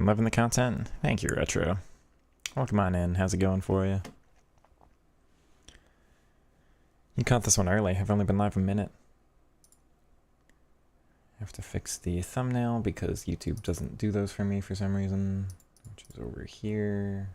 I'm loving the content. Thank you, Retro. Welcome on in. How's it going for you? You caught this one early. I've only been live a minute. I have to fix the thumbnail because YouTube doesn't do those for me for some reason, which is over here.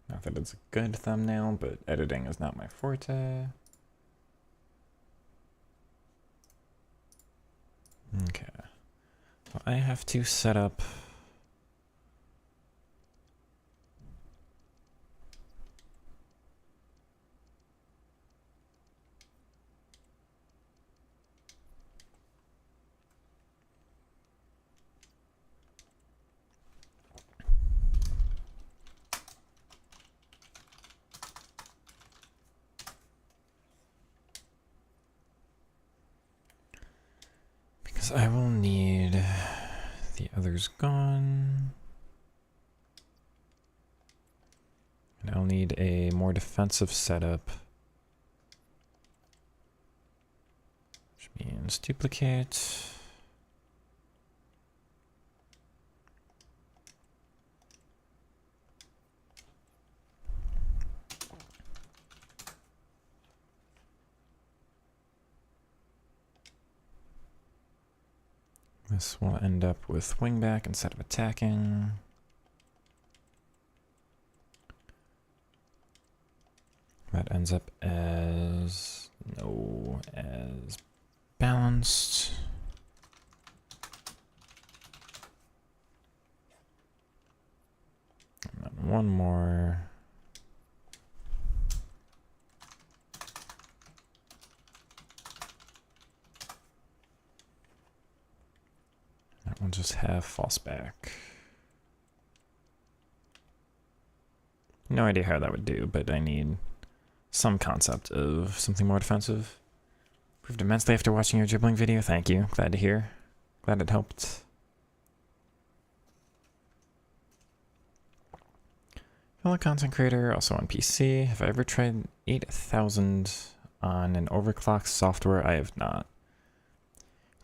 Not that it's a good thumbnail, but editing is not my forte. Okay. Well, I have to set up I will need the others gone. And I'll need a more defensive setup. Which means duplicate. This will end up with wingback instead of attacking. That ends up as balanced. And then one more. We'll just have false back. No idea how that would do, but I need some concept of something more defensive. Improved immensely after watching your dribbling video. Thank you. Glad to hear. Glad it helped. Fellow content creator, also on PC. Have I ever tried 8,000 on an overclock software? I have not.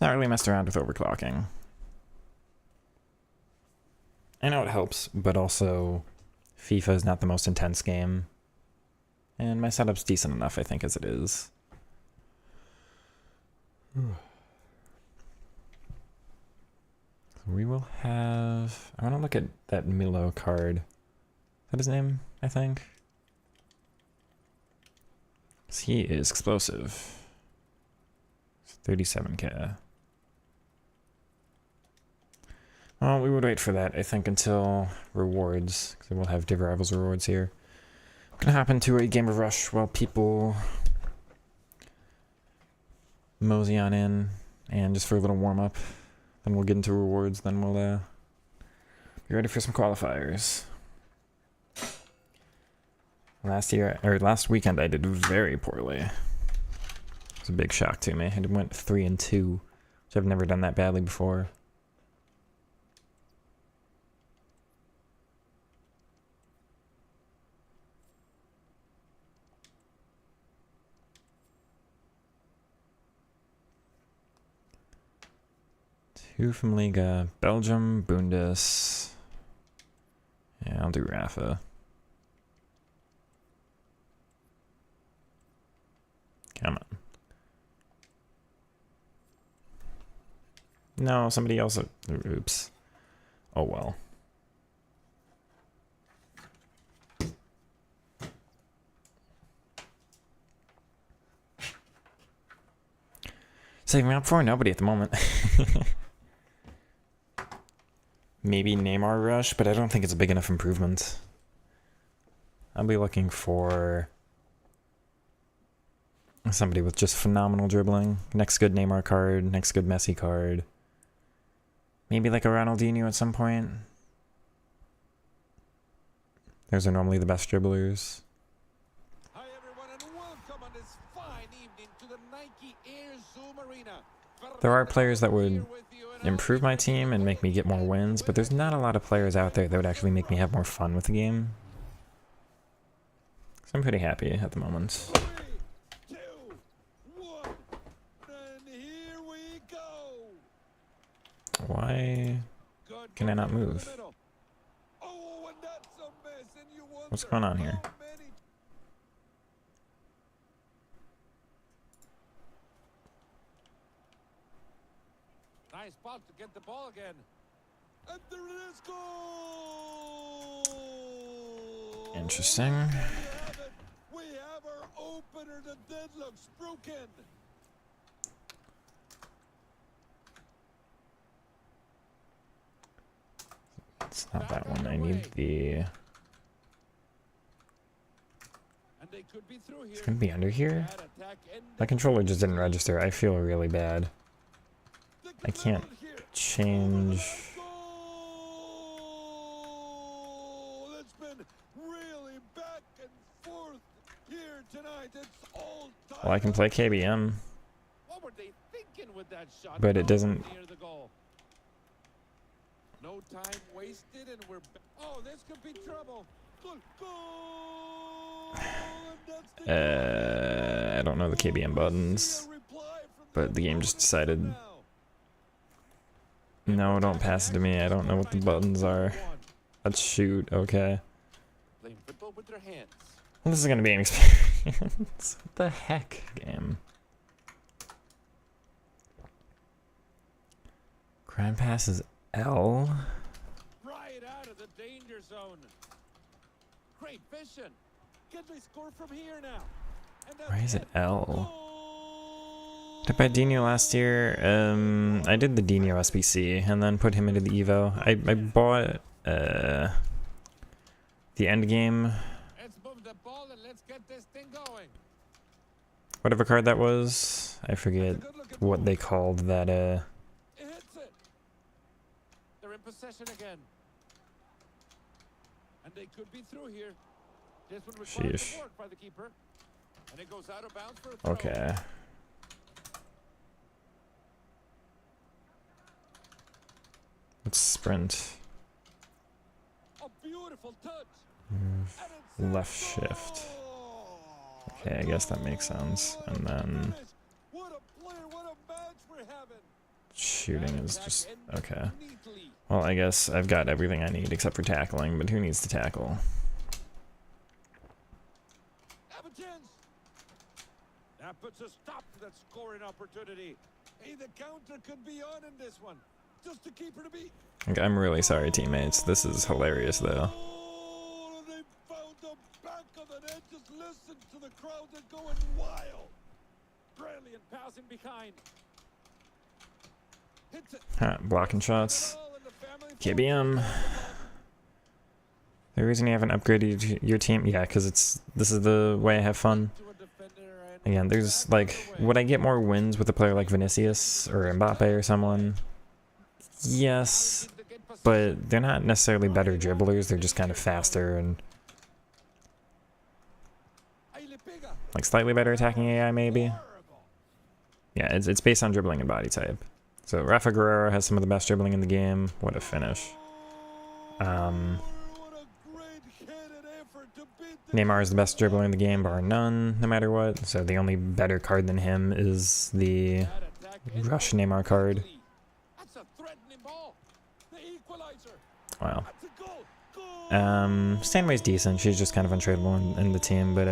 Not really messed around with overclocking. I know it helps, but also FIFA is not the most intense game. And my setup's decent enough, I think, as it is. So we will have... I want to look at that Milo card. Is that his name, I think? He is explosive. It's 37k. Well, we would wait for that, I think, until rewards, because we'll have Div Rivals rewards here. I'm going to hop into a game of Rush while people mosey on in, and just for a little warm-up. Then we'll get into rewards, then we'll be ready for some qualifiers. Last weekend I did very poorly. It was a big shock to me. I went 3-2, which I've never done that badly before. Two from Liga, Belgium, Bundes. Yeah, I'll do Rafa. Come on. No, somebody else. Oops. Oh well. Saving up for nobody at the moment. Maybe Neymar Rush, but I don't think it's a big enough improvement. I'll be looking for somebody with just phenomenal dribbling. Next good Neymar card, next good Messi card. Maybe like a Ronaldinho at some point. Those are normally the best dribblers. Hi everyone and welcome on this fine evening to the Nike Air Zoom Arena. There are players that would improve my team and make me get more wins, but there's not a lot of players out there that would actually make me have more fun with the game. So I'm pretty happy at the moment. 3, 2, 1, and here we go. Why Good can I not coverage in the move? middle. Oh, and that's a miss, and you wonder What's going on here? how many- Nice spot to get the ball again. And there it is, goal! Interesting. There you have it. We have our opener. The deadlock's broken. It's not that one. I need the... And they could be through here. It's gonna be under here? That attack ended. My controller just didn't register. I feel really bad. Look I at can't that here. change... Goal! It's been really back and forth here tonight. It's all time. Well, I can play KBM, What were they thinking with that shot? but it Nowhere doesn't... near the goal. No time wasted, and we're. Oh, this could be trouble. Good goal! And that's the I don't know the KBM buttons, See a reply from but the game just decided, now. no, don't pass it to me. I don't know what the buttons are. Let's shoot. Okay. Playing football with their hands. Well, this is gonna be an experience. What the heck, game? Grand pass is L. Right out of the danger zone. Great vision. Can they score from here now? And that's Why is it L? Goal! Did I buy Dino last year? I did the Dino SBC and then put him into the Evo. I bought the end game, Let's move the ball and let's get this thing going. whatever card that was. I forget Good looking what ball. they called that. It hits it. They're in possession again. And they could be through here. This one requires Sheesh. some work by the keeper. And it goes out of bounds for a throw. Okay. Let's sprint. A beautiful touch. Move. And it's a Left shift. goal. Okay, I guess that makes sense. And then What a play, what a match we're having. shooting is just okay. Neatly. Well, I guess I've got everything I need except for tackling, but who needs to tackle? Have a chance. That puts a stop to that scoring opportunity. Hey, the counter could be on in this one. Just to keep her to beat. Okay, I'm really sorry, teammates. This is hilarious, though. Oh, they found the back of the net. Just listen to the crowd. They're going wild. Brilliant passing behind. Hits it. Huh, blocking shots. All in the family KBM. The reason you haven't upgraded your team, yeah, because this is the way I have fun. to a defender and Again, there's like, would I get more wins with a player like Vinicius or Mbappe or someone? Yes, but they're not necessarily better dribblers. They're just kind of faster and like slightly better attacking AI, maybe. Yeah, it's based on dribbling and body type. So Rafa Guerrero has some of the best dribbling in the game. What a finish. Neymar is the best dribbler in the game, bar none, no matter what. So the only better card than him is the Rush Neymar card. Wow. Stanway's decent. She's just kind of untradeable in the team, but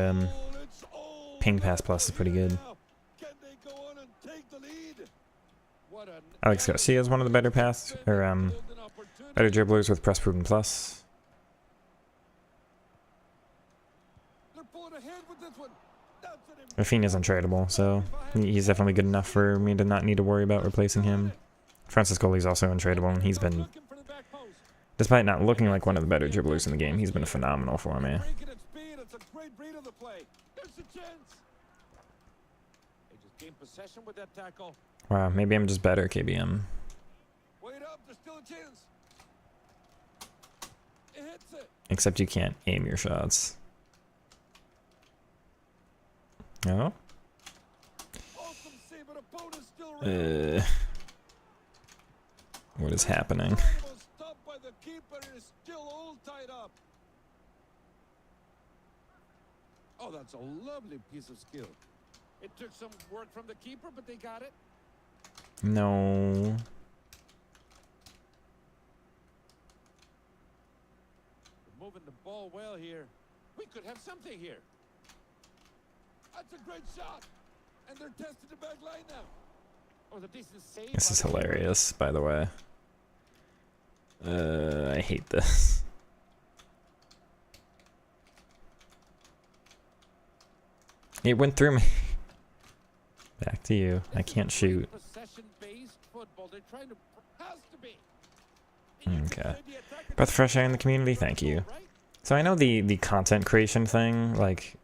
Ping Pass Plus is pretty good. Alex Garcia is one of the better paths, or better dribblers with Press Proven Plus. Rafinha's untradeable, so he's definitely good enough for me to not need to worry about replacing him. Francis Goli's also untradeable, and he's been, despite not looking like one of the better dribblers in the game, he's been phenomenal for me. Wow, maybe I'm just better, KBM. Wait up, there's still a chance. It hits it. Except you can't aim your shots. No? Awesome save, but opponent's still around. What is happening? Incredible stop by the keeper, and is still all tied up. Oh, that's a lovely piece of skill. It took some work from the keeper, but they got it. No. They're moving the ball well here. We could have something here. That's a great shot. And they're testing the back line now. Oh, the decent save. This is hilarious, by the way. I hate this. It went through me. Back to you. I can't shoot. Possession-based football. They're trying to has to be. Okay. Breath of fresh air in the community, thank you. So I know the content creation thing, like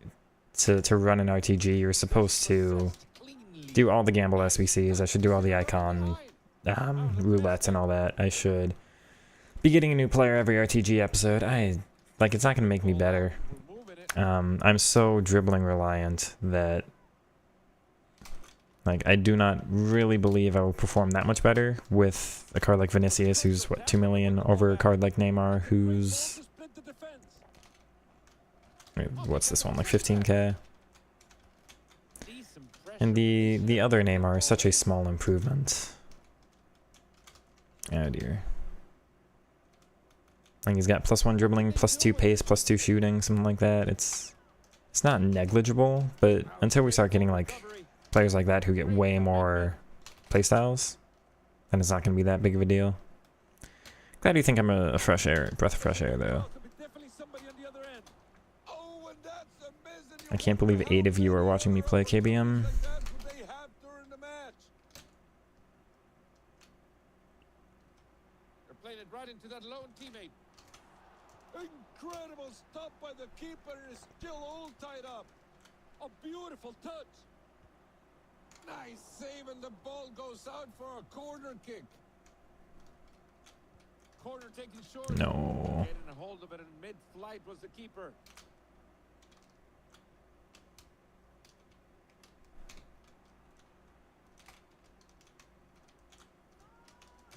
to run an RTG, you're supposed to do all the gamble SBCs. I should do all the icon roulettes and all that. I should be getting a new player every RTG episode. It's not gonna make me better. I'm so dribbling reliant that I do not really believe I will perform that much better with a card like Vinicius, who's what, 2 million, over a card like Neymar, who's what's this one, like 15k? And the other Neymar is such a small improvement. Oh dear. Like he's got +1 dribbling, +2 pace, +2 shooting, something like that. It's not negligible, but until we start getting like players like that who get way more playstyles, then it's not going to be that big of a deal. Glad you think I'm a breath of fresh air though. I can't believe 8 of you are watching me play KBM. They're playing it right into that lone teammate. Incredible stop by the keeper. Is still all tied up. A beautiful touch. Nice save, and the ball goes out for a corner kick. Corner taken short. No. Getting a hold of it in mid-flight was the keeper.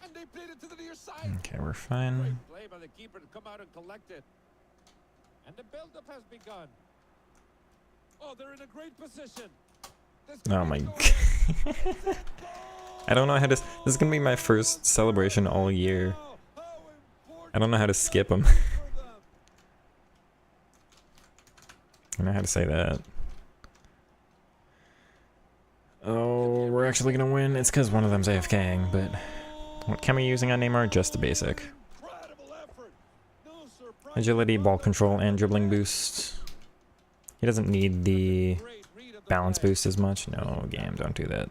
And they played it to the near side. Okay, we're fine. Great play by the keeper to come out and collect it. And the build-up has begun. Oh, they're in a great position. Oh my god. I don't know how to... This is gonna be my first celebration all year. I don't know how to skip them. I know how to say that. Oh, we're actually gonna win. It's because one of them's AFKing, but... What chem are you using on Neymar? Just the basic. Agility, ball control, and dribbling boost. He doesn't need the balance boost as much. No, game, don't do that.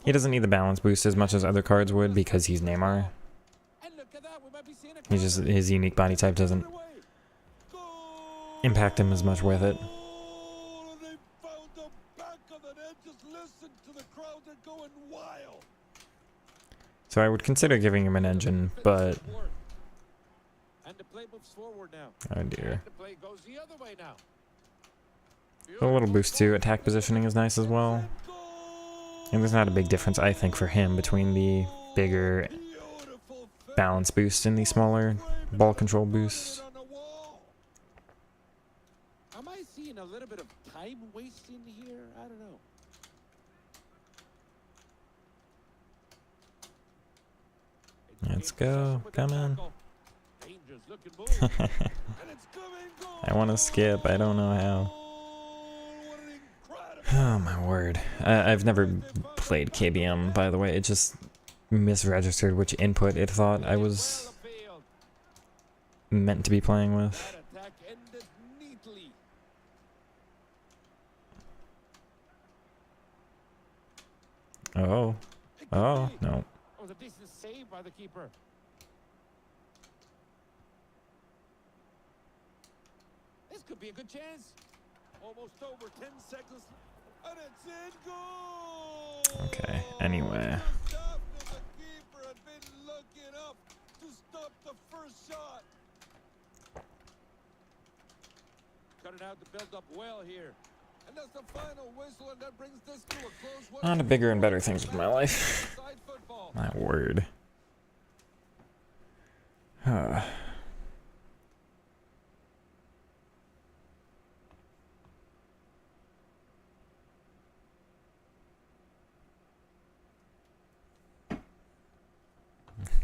He doesn't need the balance boost as much as other cards would because he's Neymar. He's just, his unique body type doesn't impact him as much with it. So I would consider giving him an engine, but... Oh dear. A little boost too. Attack positioning is nice as well. And there's not a big difference, I think, for him between the bigger balance boost and the smaller ball control boost. Am I seeing a little bit of time wasting here? I don't know. Let's go. Come on. I want to skip. I don't know how. Oh my word. I've never played KBM, by the way. It just misregistered which input it thought I was meant to be playing with. Oh. Oh, no. Was a decent save by the keeper. This could be a good chance. Almost over 10 seconds. And it's in goal. Okay, anyway. The keeper had been looking up to stop the first shot. Cutting out the build up well here. And that's the final whistle, and that brings this to a close one. On to bigger and better things with my life. My word.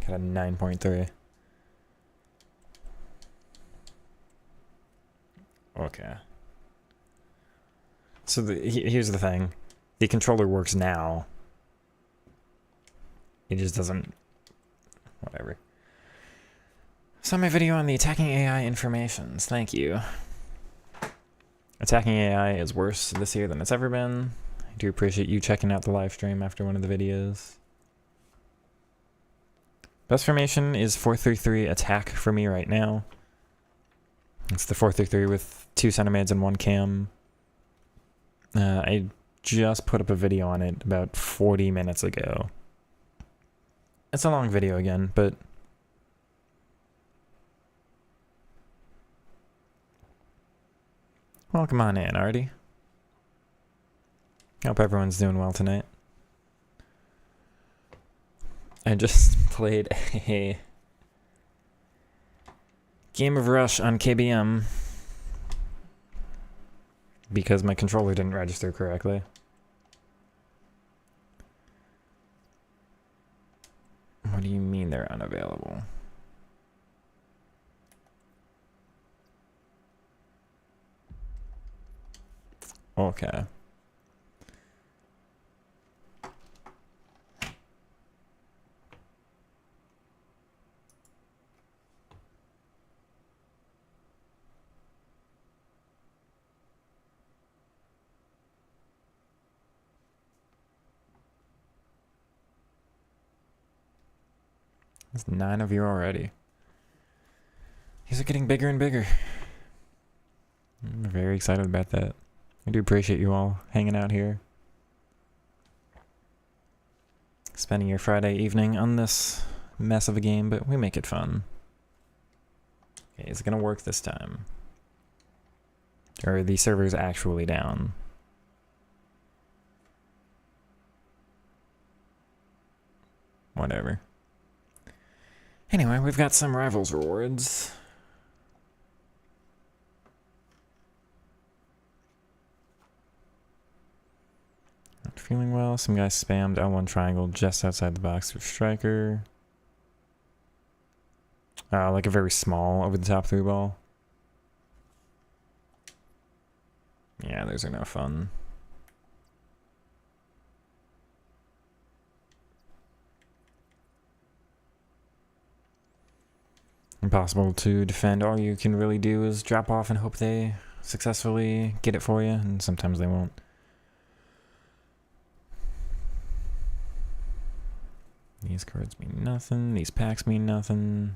Got a 9.3. Okay. So here's the thing. The controller works now. It just doesn't... Whatever. Saw my video on the attacking AI informations. Thank you. Attacking AI is worse this year than it's ever been. I do appreciate you checking out the live stream after one of the videos. Best formation is 4-3-3 attack for me right now. It's the 4-3-3 with 2 center mids and 1 cam. I just put up a video on it about 40 minutes ago. It's a long video again, but... Welcome on in, Artie. Hope everyone's doing well tonight. I just played a game of Rush on KBM because my controller didn't register correctly. What do you mean they're unavailable? Okay. There's 9 of you already. These are getting bigger and bigger. I'm very excited about that. I do appreciate you all hanging out here. Spending your Friday evening on this mess of a game, but we make it fun. Okay, is it gonna work this time? Or are the servers actually down? Whatever. Anyway, we've got some Rivals rewards. Not feeling well. Some guy spammed L1 triangle just outside the box for striker. Like a very small over-the-top through ball. Yeah, those are no fun. Impossible to defend. All you can really do is drop off and hope they successfully get it for you, and sometimes they won't. These cards mean nothing. These packs mean nothing.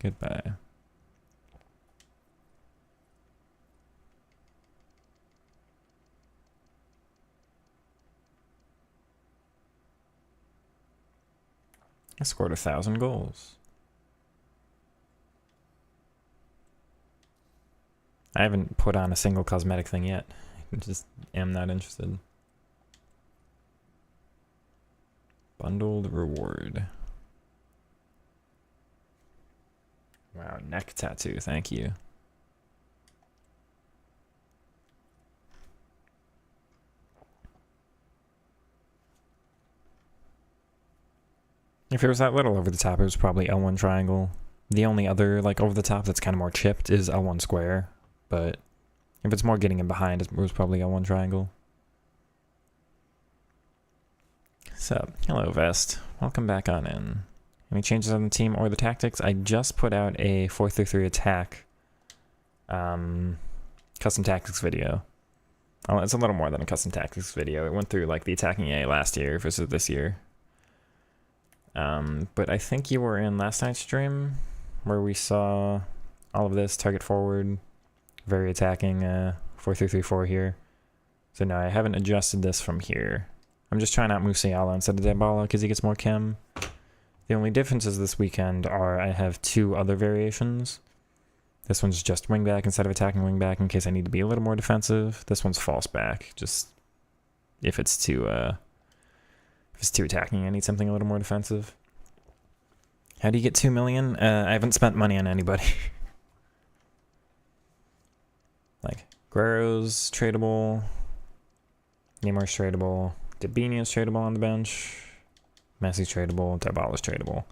Goodbye. I scored 1,000 goals. I haven't put on a single cosmetic thing yet. I just am not interested. Bundled reward. Wow, neck tattoo, thank you. If it was that little over the top, it was probably L1 triangle. The only other like over the top that's kind of more chipped is L1 square. But if it's more getting in behind, it was probably L1 triangle. So, hello Vest. Welcome back on in. Any changes on the team or the tactics? I just put out a 4-3-3 attack custom tactics video. Oh, it's a little more than a custom tactics video. It went through like the attacking A last year versus this year. But I think you were in last night's stream where we saw all of this target forward, very attacking 4-3-3-4 here. So no, I haven't adjusted this from here. I'm just trying out Musiala instead of Dybala because he gets more chem. The only differences this weekend are I have 2 other variations. This one's just wingback instead of attacking wingback in case I need to be a little more defensive. This one's false back, just if it's too attacking, I need something a little more defensive. How do you get 2 million? I haven't spent money on anybody. Like, Guerrero's tradable. Neymar's tradable. Debinio's tradable on the bench. Messi's tradable, Dybala's tradable.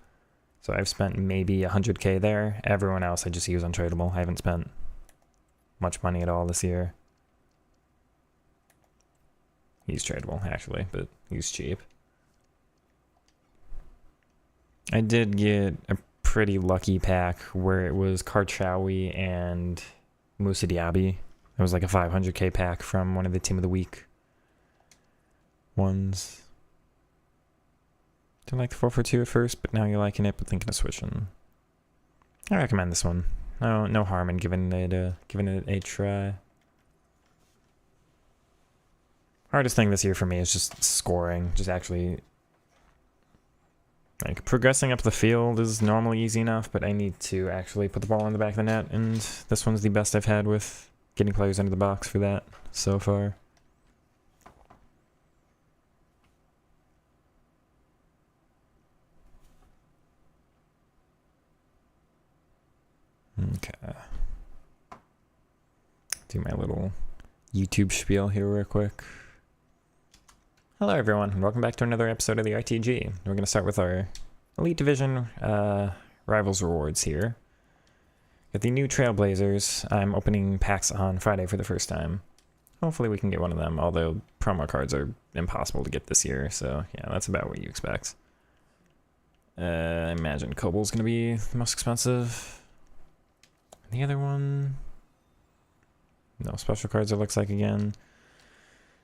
So I've spent maybe 100k there. Everyone else I just use untradeable. I haven't spent much money at all this year. He's tradable, actually, but he's cheap. I did get a pretty lucky pack where it was Karchawi and Moussa Diaby. It was like a 500k pack from one of the Team of the Week ones. Didn't like the 442 at first, but now you're liking it, but thinking of switching. I recommend this one. No harm in giving it a try. Hardest thing this year for me is just scoring. Just actually, like, progressing up the field is normally easy enough, but I need to actually put the ball in the back of the net, and this one's the best I've had with getting players into the box for that so far. Okay. Do my little YouTube spiel here real quick. Hello everyone, and welcome back to another episode of the RTG. We're going to start with our Elite Division Rivals rewards here. Got the new Trailblazers. I'm opening packs on Friday for the first time. Hopefully we can get one of them, although promo cards are impossible to get this year, so yeah, that's about what you expect. I imagine Cobal's going to be the most expensive. The other one, no special cards it looks like again.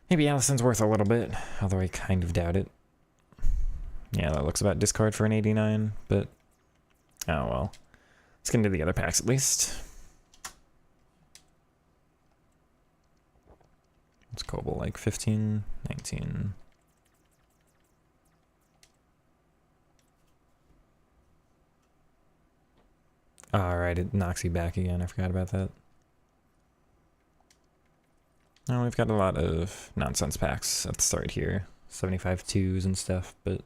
Maybe Allison's worth a little bit, although I kind of doubt it. Yeah, that looks about discard for an 89, but oh well. Let's get into the other packs at least. It's Cobalt like 15, 19. Alright, it knocks you back again. I forgot about that. Oh, we've got a lot of nonsense packs at the start here. 75 twos and stuff, but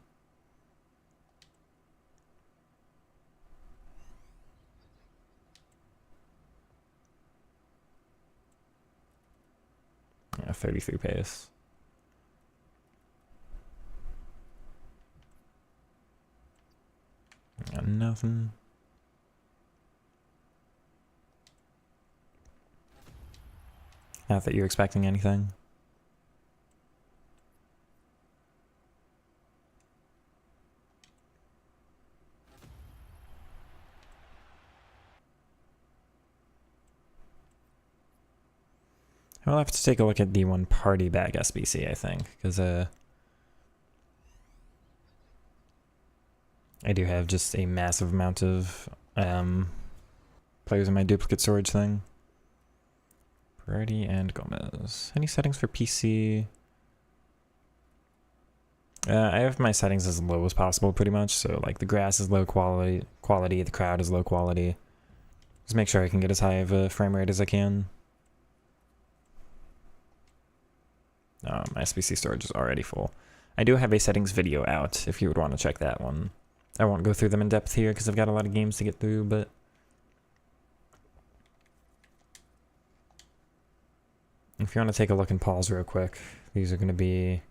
yeah, 33 pace. Got nothing. Not that you're expecting anything. I'll have to take a look at the one party bag SBC, I think, because I do have just a massive amount of players in my duplicate storage thing. Brady and Gomez. Any settings for PC? I have my settings as low as possible, pretty much. So, like, the grass is low quality, the crowd is low quality. Just make sure I can get as high of a frame rate as I can. My SBC storage is already full. I do have a settings video out, if you would want to check that one. I won't go through them in depth here, because I've got a lot of games to get through, but if you want to take a look and pause real quick, these are going to be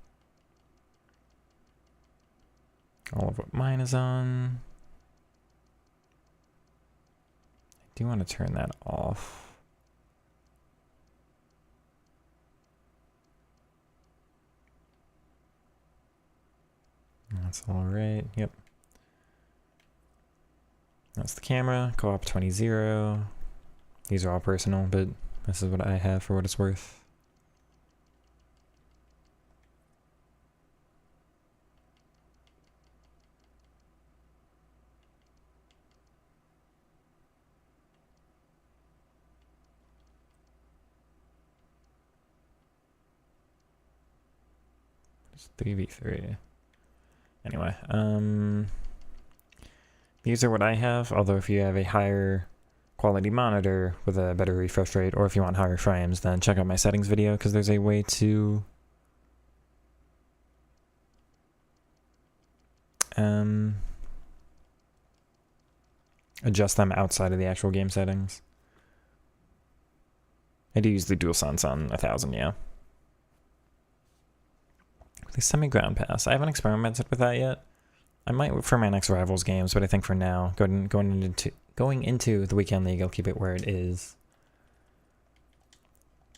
all of what mine is on. I do want to turn that off. That's all right. Yep. That's the camera. Co-op 20-0. These are all personal, but this is what I have for what it's worth. It's 3v3. Anyway, these are what I have, although if you have a higher quality monitor with a better refresh rate, or if you want higher frames, then check out my settings video, because there's a way to adjust them outside of the actual game settings. I do use the DualSense on 1000, yeah. The semi-ground pass. I haven't experimented with that yet. I might for my next Rivals games, but I think for now, going into the weekend league, I'll keep it where it is.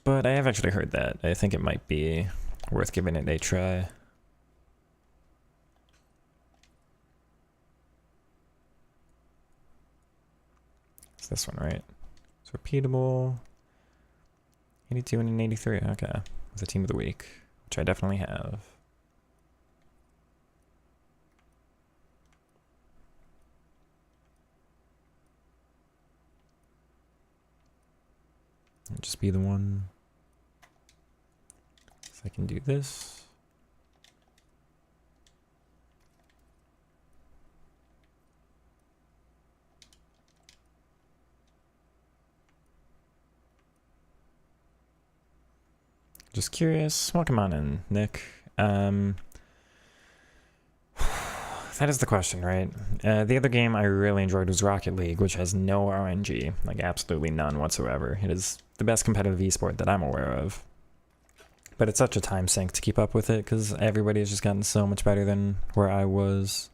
But I have actually heard that. I think it might be worth giving it a try. It's this one, right? It's repeatable. 82 and an 83. Okay. It's a team of the week, which I definitely have. It'll just be the one. So I can do this. Just curious. Welcome on in, Nick. That is the question, right? The other game I really enjoyed was Rocket League, which has no RNG, like absolutely none whatsoever. It is the best competitive esport that I'm aware of. But it's such a time sink to keep up with it because everybody has just gotten so much better than where I was.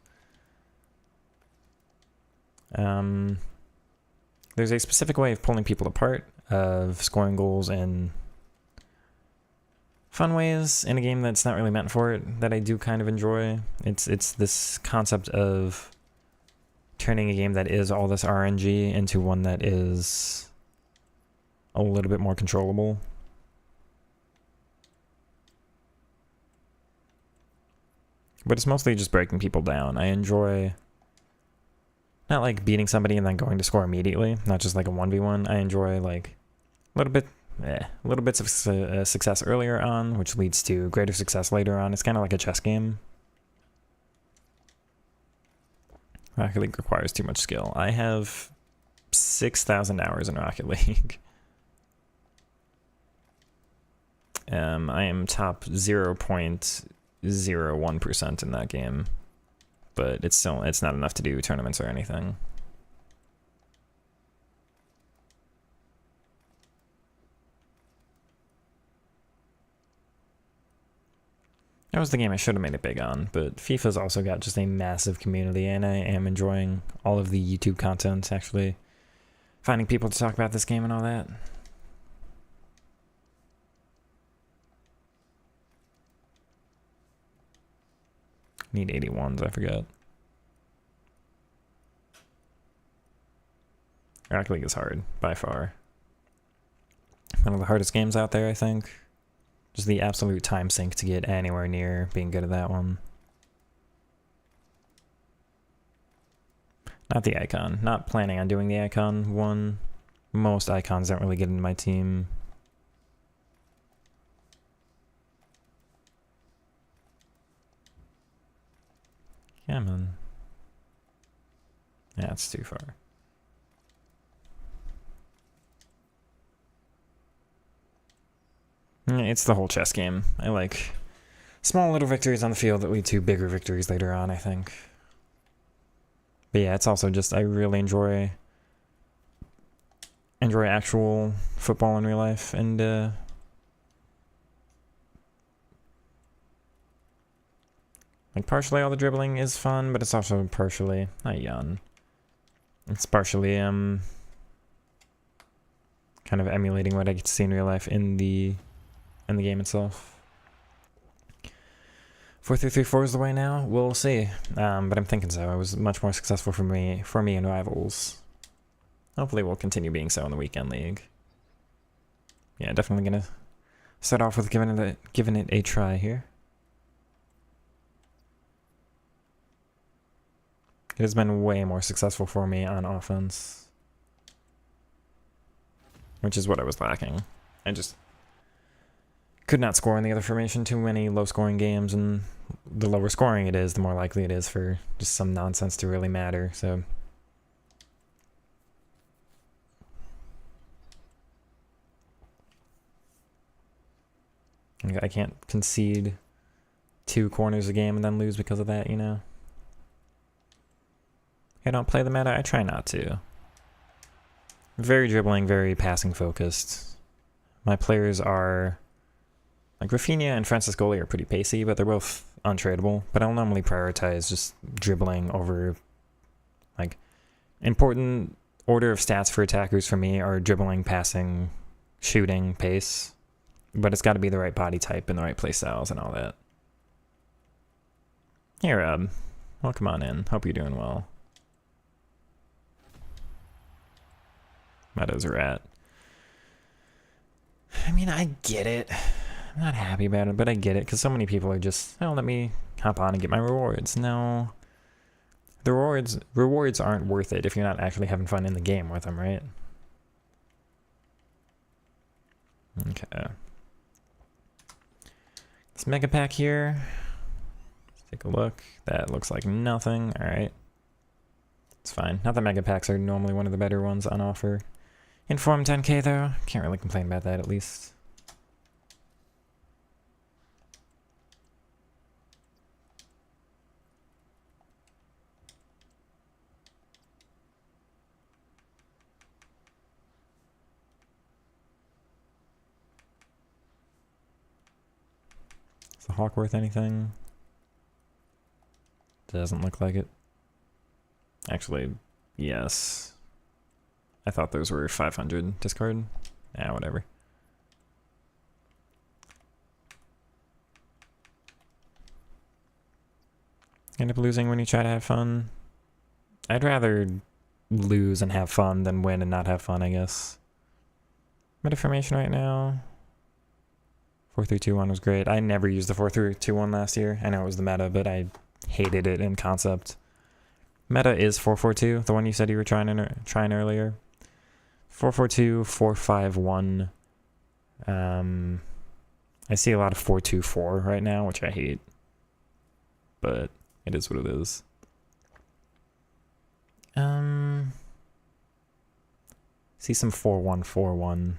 There's a specific way of pulling people apart, of scoring goals in fun ways in a game that's not really meant for it that I do kind of enjoy. It's this concept of turning a game that is all this RNG into one that is a little bit more controllable. But it's mostly just breaking people down. I enjoy not like beating somebody and then going to score immediately, not just like a 1v1. I enjoy like little bits of success earlier on, which leads to greater success later on. It's kind of like a chess game. Rocket League requires too much skill. I have 6,000 hours in Rocket League. I am top 0.01% in that game, but it's not enough to do tournaments or anything. That was the game I should have made it big on, but FIFA's also got just a massive community, and I am enjoying all of the YouTube content, actually finding people to talk about this game and all that. Need 81s, I forgot. Rocket League is hard, by far. One of the hardest games out there, I think. Just the absolute time sink to get anywhere near being good at that one. Not the icon. Not planning on doing the icon one. Most icons don't really get into my team. Yeah, man. Yeah, it's too far. It's the whole chess game. I like small little victories on the field that lead to bigger victories later on, I think. But yeah, it's also just, I really enjoy actual football in real life, and like partially all the dribbling is fun, but it's also partially, it's partially kind of emulating what I get to see in real life in the game itself. 4-3-3-4 is the way now. We'll see. But I'm thinking so. It was much more successful for me in Rivals. Hopefully we'll continue being so in the weekend league. Yeah, definitely gonna start off with giving it a try here. It has been way more successful for me on offense, which is what I was lacking. I just could not score in the other formation. Too many low-scoring games, and the lower scoring it is, the more likely it is for just some nonsense to really matter. So I can't concede 2 corners a game and then lose because of that, you know? I don't play the meta. I try not to. Very dribbling, very passing focused. My players are, like, Rafinha and Francis Goli are pretty pacey, but they're both untradeable, but I'll normally prioritize just dribbling over, like, important order of stats for attackers for me are dribbling, passing, shooting, pace, but it's got to be the right body type and the right play styles and all that. Hey Rob, welcome on in. Hope you're doing well. Meta's a rat. I mean, I get it. I'm not happy about it, but I get it, because so many people are just, oh, let me hop on and get my rewards. No. The rewards aren't worth it if you're not actually having fun in the game with them, right? Okay. This mega pack here. Let's take a look. That looks like nothing. Alright. It's fine. Not that mega packs are normally one of the better ones on offer. Inform 10k though. Can't really complain about that at least. Is the hawk worth anything? Doesn't look like it. Actually, yes. I thought those were 500 discard. Yeah, whatever. End up losing when you try to have fun. I'd rather lose and have fun than win and not have fun, I guess. Meta formation right now. 4-3-2-1 was great. I never used the 4-3-2-1 last year. I know it was the meta, but I hated it in concept. Meta is 4-4-2, the one you said you were trying earlier. 4-4-2, 4-5-1. I see a lot of 4-2-4 right now, which I hate. But it is what it is. See some 4-1-4-1.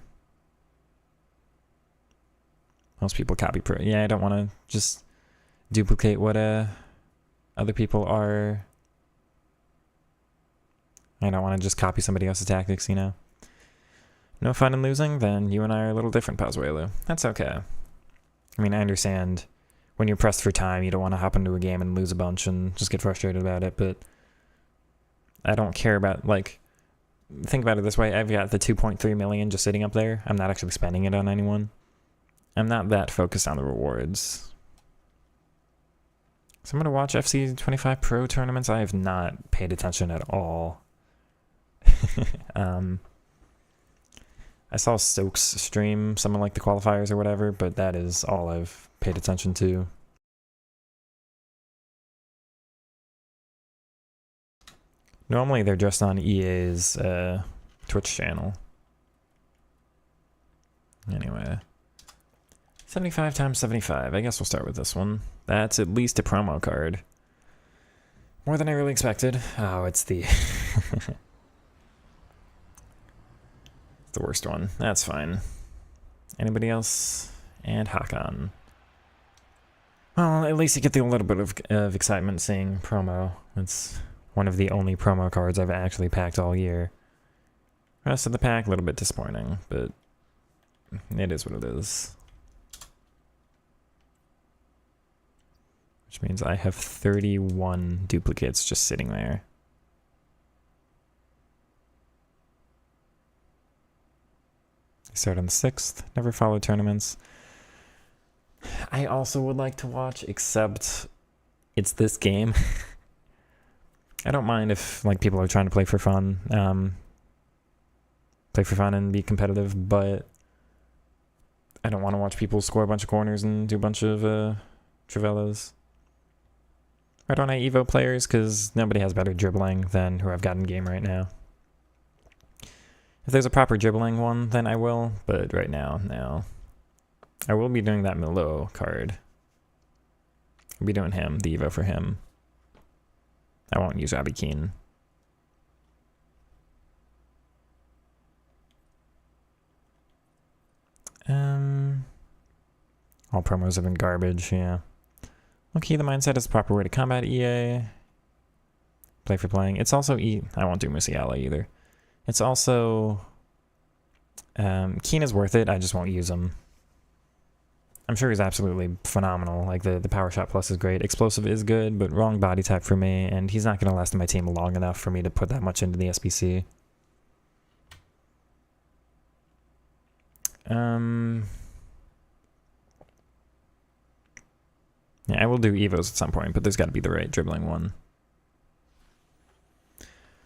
Most people copy pro. Yeah, I don't want to just duplicate what other people are. I don't want to just copy somebody else's tactics, you know. No fun in losing? Then you and I are a little different, Pazuelo. That's okay. I mean, I understand when you're pressed for time, you don't want to hop into a game and lose a bunch and just get frustrated about it, but I don't care about, like, think about it this way. I've got the 2.3 million just sitting up there. I'm not actually spending it on anyone. I'm not that focused on the rewards. So I'm going to watch FC 25 Pro tournaments. I have not paid attention at all. I saw Stokes stream something like the qualifiers or whatever, but that is all I've paid attention to. Normally they're just on EA's Twitch channel. Anyway. 75 times 75. I guess we'll start with this one. That's at least a promo card. More than I really expected. Oh, it's the... the worst one. That's fine. Anybody else? And Hakan. Well, at least you get a little bit of excitement seeing promo. It's one of the only promo cards I've actually packed all year. Rest of the pack, a little bit disappointing, but it is what it is. Which means I have 31 duplicates just sitting there. I start on the 6th, never follow tournaments. I also would like to watch, except it's this game. I don't mind if like people are trying to play for fun. Play for fun and be competitive, but I don't want to watch people score a bunch of corners and do a bunch of Trivellas. Why don't I Evo players? Because nobody has better dribbling than who I've got in game right now. If there's a proper dribbling one, then I will, but right now, no. I will be doing that Milo card. I'll be doing him, the Evo for him. I won't use Robbie Keane. All promos have been garbage, yeah. Okay, the mindset is the proper way to combat EA. Play for playing. It's also I won't do Musiala either. It's also... Keane is worth it, I just won't use him. I'm sure he's absolutely phenomenal. Like, the power shot plus is great. Explosive is good, but wrong body type for me, and he's not going to last in my team long enough for me to put that much into the SBC. Yeah, I will do Evos at some point, but there's got to be the right dribbling one.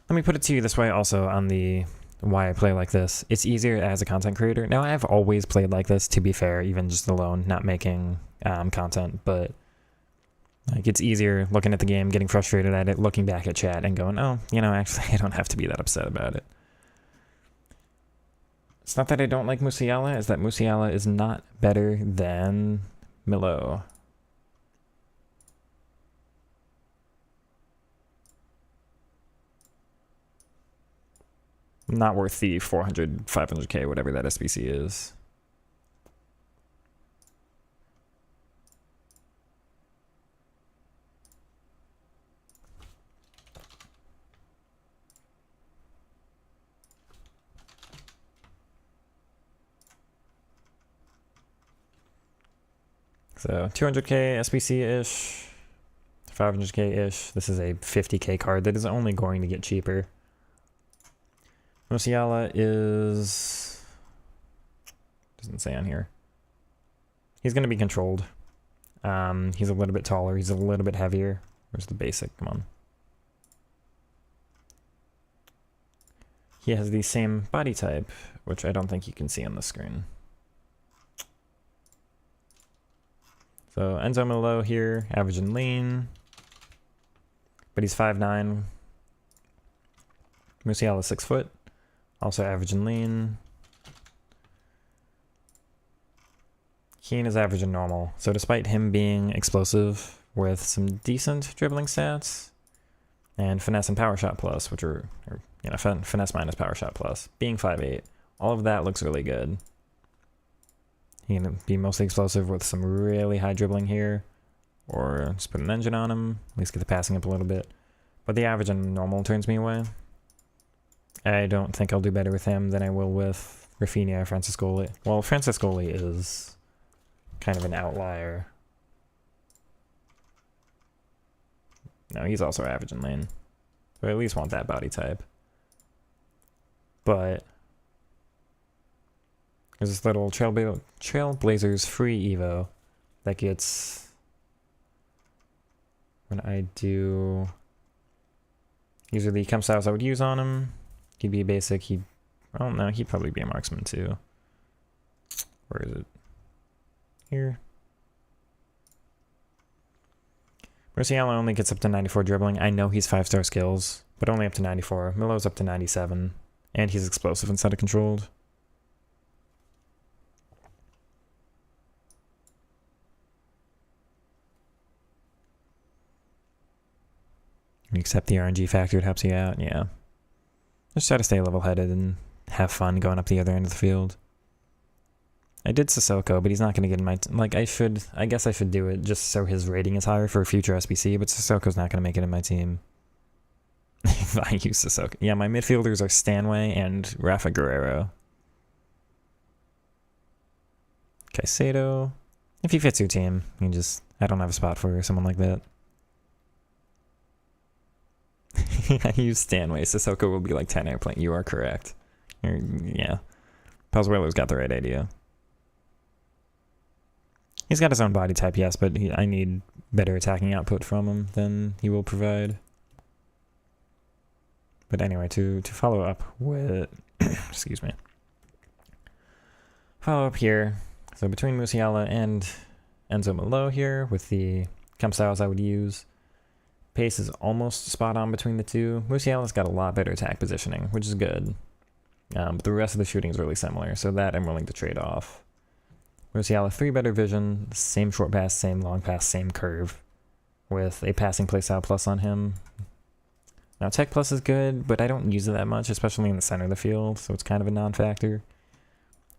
Let me put it to you this way also on the why I play like this. It's easier as a content creator. Now, I've always played like this, to be fair, even just alone, not making content, but like it's easier looking at the game, getting frustrated at it, looking back at chat and going, oh, you know, actually, I don't have to be that upset about it. It's not that I don't like Musiala, it's that Musiala is not better than Milo. Not worth the 400, 500k, whatever that SBC is. So 200k SBC-ish, 500k-ish. This is a 50k card that is only going to get cheaper. Musiala is... doesn't say on here. He's going to be controlled. He's a little bit taller. He's a little bit heavier. Where's the basic? Come on. He has the same body type, which I don't think you can see on the screen. So Enzo Milo here, average and lean. But he's 5'9". Musiala is 6 foot. Also average and lean. Keane is average and normal. So despite him being explosive with some decent dribbling stats, and finesse and power shot plus, which are you know, finesse minus power shot plus, being 5'8", all of that looks really good. He can be mostly explosive with some really high dribbling here, or just put an engine on him, at least get the passing up a little bit. But the average and normal turns me away. I don't think I'll do better with him than I will with Rafinha or Franciscoli. Well, Franciscoli is kind of an outlier. No, he's also average in lane. So I at least want that body type. But there's this little Trailblazers free Evo that gets... when I do... these are the chem styles I would use on him. He'd be a basic, I don't know, he'd probably be a marksman too. Where is it? Here. Musiala only gets up to 94 dribbling. I know he's 5-star skills, but only up to 94. Milo's up to 97. And he's explosive instead of controlled. You accept the RNG factor, it helps you out, yeah. Just try to stay level-headed and have fun going up the other end of the field. I did Sissoko, but he's not going to get in my... I guess I should do it just so his rating is higher for a future SBC, but Sissoko's not going to make it in my team. If I use Sissoko. Yeah, my midfielders are Stanway and Rafa Guerrero. Caicedo. If he fits your team, you just... I don't have a spot for someone like that. I use Stanway. Sissoko will be like 10 airplane. You are correct. Yeah. Pozuelo's got the right idea. He's got his own body type, yes, but I need better attacking output from him than he will provide. But anyway, to follow up with... excuse me. Follow up here. So between Musiala and Enzo Milo here, with the chem styles I would use... Pace is almost spot on between the two. Musiala's got a lot better attack positioning, which is good. But the rest of the shooting is really similar, so that I'm willing to trade off. Musiala, 3 better vision, same short pass, same long pass, same curve, with a passing playstyle plus on him. Now, tech plus is good, but I don't use it that much, especially in the center of the field, so it's kind of a non-factor.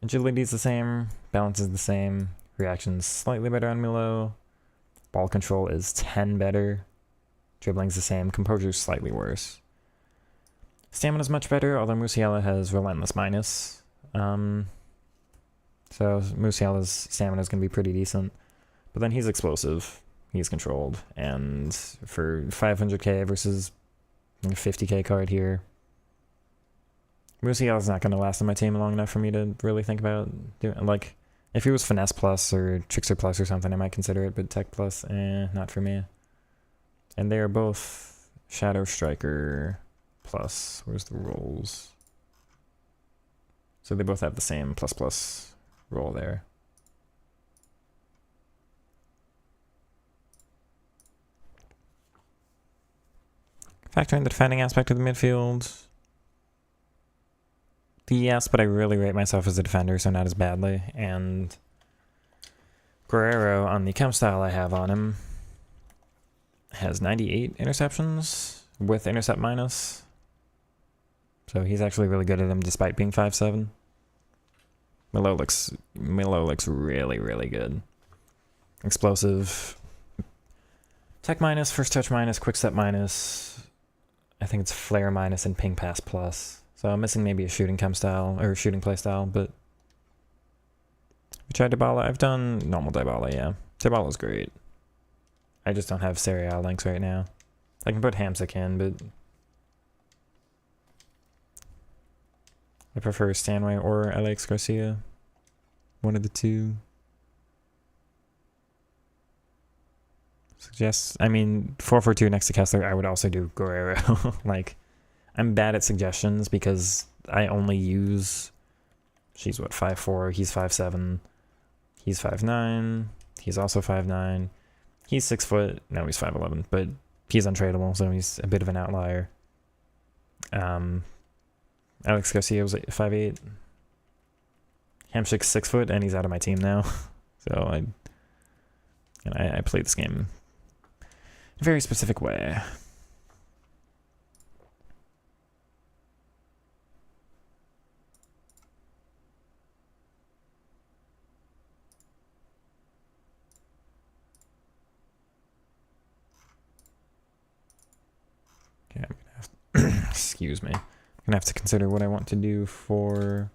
Agility is the same, balance is the same, reaction's slightly better on Milo, ball control is 10 better. Dribbling's the same. Composure's slightly worse. Stamina's much better, although Musiala has Relentless Minus. So Musiala's stamina is going to be pretty decent. But then he's explosive. He's controlled. And for 500k versus a 50k card here, Musiala's not going to last on my team long enough for me to really think about doing. Like, if he was Finesse Plus or Trickster Plus or something, I might consider it. But Tech Plus, not for me. And they are both Shadow Striker Plus. Where's the rolls? So they both have the same plus roll there. Factoring the defending aspect of the midfield. Yes, but I really rate myself as a defender, so not as badly. And Guerrero, on the chem style I have on him, has 98 interceptions with intercept minus. So he's actually really good at them despite being 5'7". Milo looks really, really good. Explosive. Tech minus, first touch minus, quick step minus. I think it's flare minus and ping pass plus. So I'm missing maybe a shooting chem style or shooting play style, but we tried Dybala. I've done normal Dybala, yeah. Dybala's great. I just don't have Serie A links right now. I can put Hamsik in, but I prefer Stanway or Alex Garcia. One of the two. I mean, 4-4-2 next to Kessler, I would also do Guerrero. Like, I'm bad at suggestions because I only use, she's what, 5'4", he's 5'7", he's 5'9", he's also 5'9", he's 6 foot, no, he's 5'11", but he's untradeable, so he's a bit of an outlier. Alex Garcia was 5'8". Hamshik's 6 foot, and he's out of my team now. So I play this game in a very specific way. Okay, I'm gonna have to excuse me. I'm gonna have to consider what I want to do for.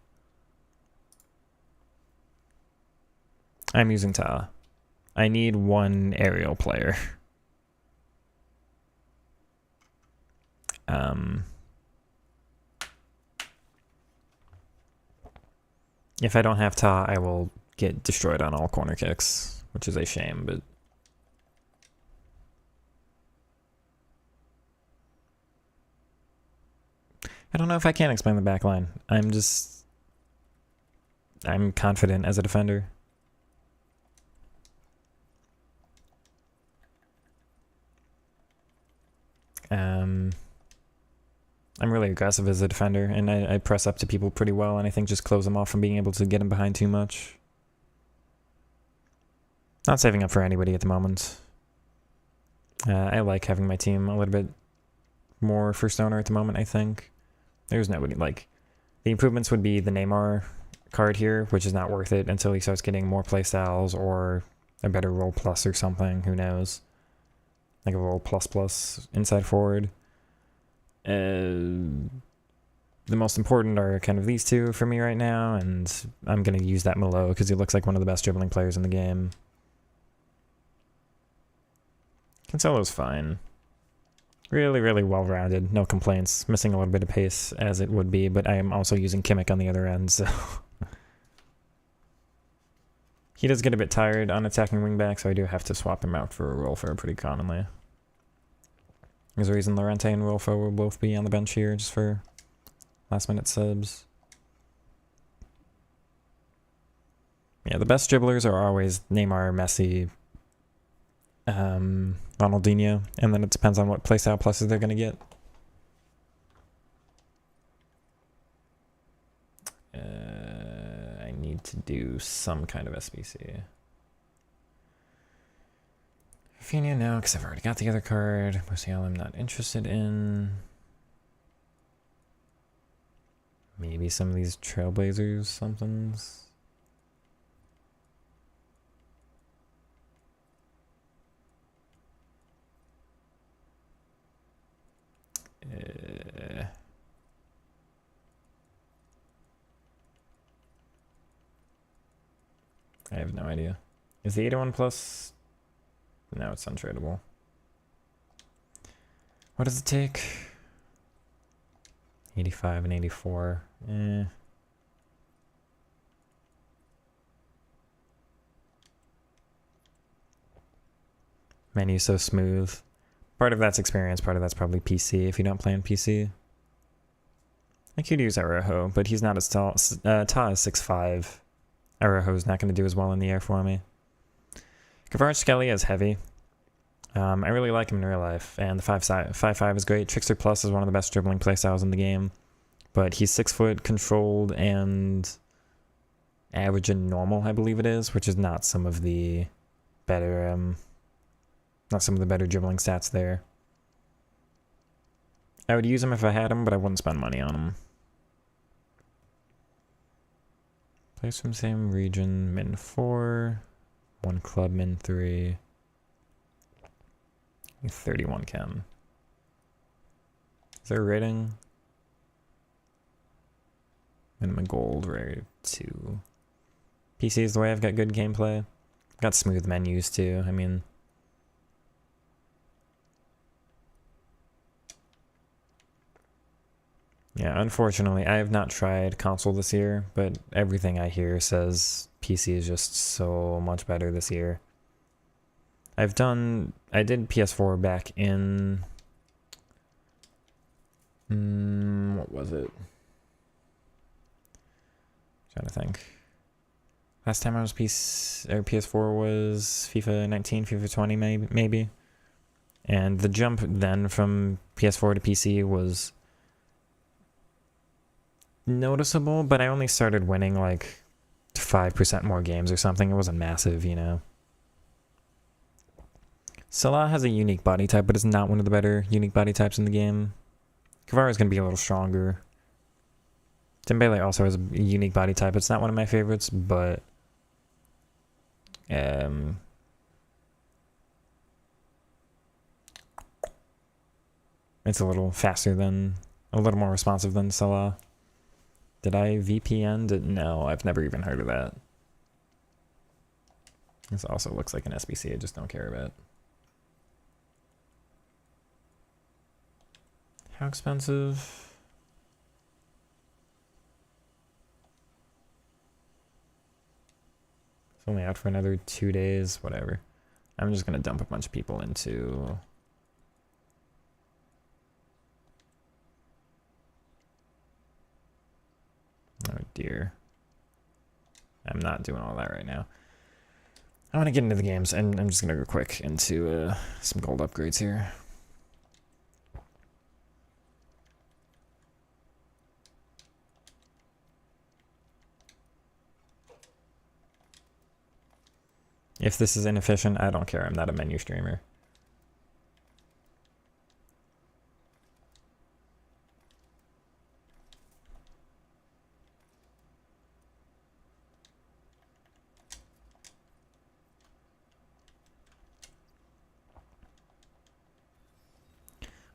I'm using Ta. I need one aerial player. If I don't have Ta, I will get destroyed on all corner kicks, which is a shame, but I don't know if I can explain the back line. I'm confident as a defender. I'm really aggressive as a defender, and I press up to people pretty well, and I think just close them off from being able to get them behind too much. Not saving up for anybody at the moment. I like having my team a little bit more first owner at the moment, I think. There's nobody, like, the improvements would be the Neymar card here, which is not worth it until he starts getting more playstyles or a better roll plus or something, who knows. Like a roll plus inside forward. The most important are kind of these two for me right now, and I'm going to use that Malo because he looks like one of the best dribbling players in the game. Cancelo's fine. Really, really well-rounded. No complaints. Missing a little bit of pace as it would be, but I am also using Kimmich on the other end, so he does get a bit tired on attacking wingback, so I do have to swap him out for a Rolfo pretty commonly. There's a reason Llorente and Rolfo will both be on the bench here just for last-minute subs. Yeah, the best dribblers are always Neymar, Messi, Ronaldinho, and then it depends on what playstyle pluses they're going to get. I need to do some kind of SBC. Rafinha now, because I've already got the other card. Musiala I'm not interested in. Maybe some of these Trailblazers somethings. I have no idea. Is the 81 plus? No, it's untradeable. What does it take? 85 and 84. Eh. Menu's so smooth. Part of that's experience, part of that's probably PC if you don't play on PC. I could use Araujo, but he's not as tall. Ta is 6'5". Araujo's not going to do as well in the air for me. Kvaratskhelia is heavy. I really like him in real life, and the 5'5" is great. Trickster Plus is one of the best dribbling playstyles in the game, but he's 6 foot, controlled, and average and normal, I believe it is, which is not some of the better, dribbling stats there. I would use him if I had him, but I wouldn't spend money on him. Plays from same region, min 4, 1 club, min 3. 31 chem. Is there a rating? Minimum gold, rare 2. PC is the way I've got good gameplay. I've got smooth menus too. I mean, yeah, unfortunately, I have not tried console this year, but everything I hear says PC is just so much better this year. I did PS4 back in, what was it? Trying to think. Last time I was PS4 was FIFA 19, FIFA 20 maybe. And the jump then from PS4 to PC was noticeable, but I only started winning like 5% more games or something. It wasn't massive, you know. Salah has a unique body type, but it's not one of the better unique body types in the game. Kvara is going to be a little stronger. Dembele also has a unique body type. It's not one of my favorites, but it's a little faster than, a little more responsive than Salah. Did I VPN'd it? No, I've never even heard of that. This also looks like an SBC, I just don't care about. How expensive? It's only out for another 2 days, whatever. I'm just gonna dump a bunch of people into... Oh dear. I'm not doing all that right now. I want to get into the games, and I'm just gonna go quick into some gold upgrades here. If this is inefficient, I don't care. I'm not a menu streamer.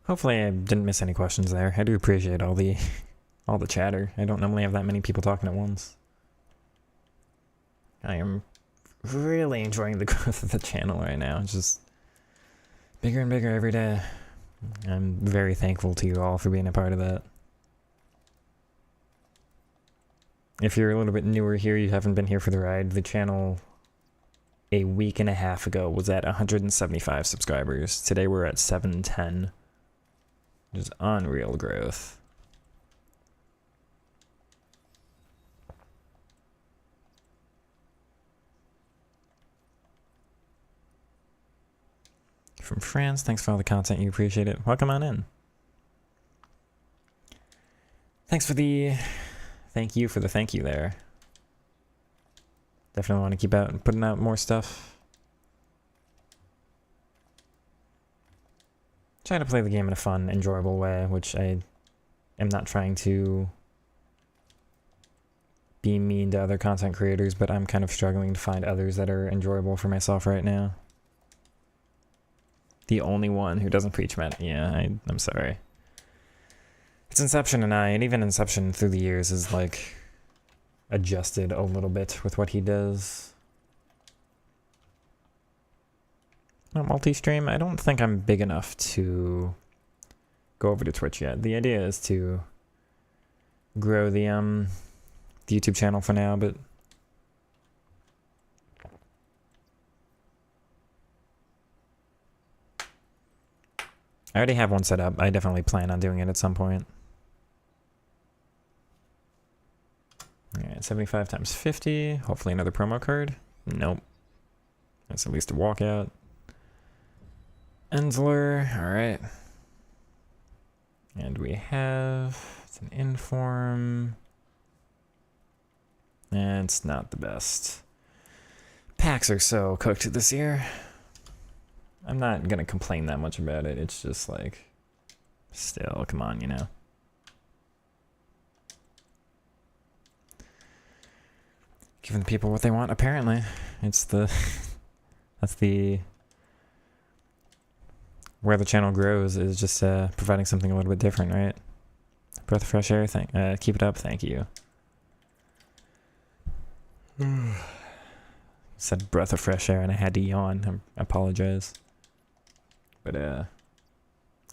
Hopefully I didn't miss any questions there. I do appreciate all the chatter. I don't normally have that many people talking at once. I am really enjoying the growth of the channel right now. It's just bigger and bigger every day. I'm very thankful to you all for being a part of that. If you're a little bit newer here, you haven't been here for the ride, the channel a week and a half ago was at 175 subscribers. Today we're at 710. Just unreal growth. From France, thanks for all the content, you appreciate it. Welcome on in. Thanks for the thank you for the thank you there. Definitely want to keep out and putting out more stuff. Try to play the game in a fun, enjoyable way, which I am not trying to be mean to other content creators, but I'm kind of struggling to find others that are enjoyable for myself right now. The only one who doesn't preach meta. Yeah, I'm sorry. It's Inception and even Inception through the years is like adjusted a little bit with what he does. multi-stream. I don't think I'm big enough to go over to Twitch yet. The idea is to grow the YouTube channel for now, but I already have one set up. I definitely plan on doing it at some point. Alright, 75 times 50. Hopefully another promo card. Nope. That's at least a walkout. Ensler. Alright. And we have... It's an inform. And it's not the best. Packs are so cooked this year. I'm not gonna complain that much about it. It's just like... Still, come on, you know. Giving the people what they want, apparently. It's the... That's the... Where the channel grows is just providing something a little bit different, right? Breath of fresh air, keep it up, thank you. Said breath of fresh air and I had to yawn, I apologize. But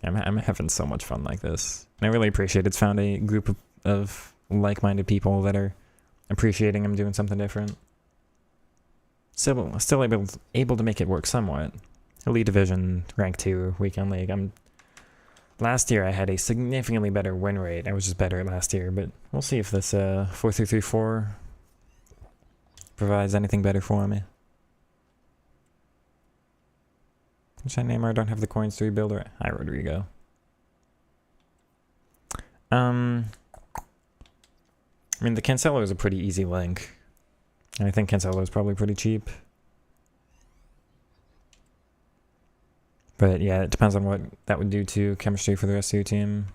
I'm having so much fun like this. And I really appreciate it's found a group of like-minded people that are appreciating him doing something different. Still able to make it work somewhat. Elite Division, Rank 2, Weekend League. Last year I had a significantly better win rate. I was just better last year, but we'll see if this 4-3-3-4 provides anything better for me. Which I Neymar don't have the coins to rebuild. Hi, Rodrigo. I mean, the Cancelo is a pretty easy link. And I think Cancelo is probably pretty cheap. But yeah, it depends on what that would do to chemistry for the rest of your team.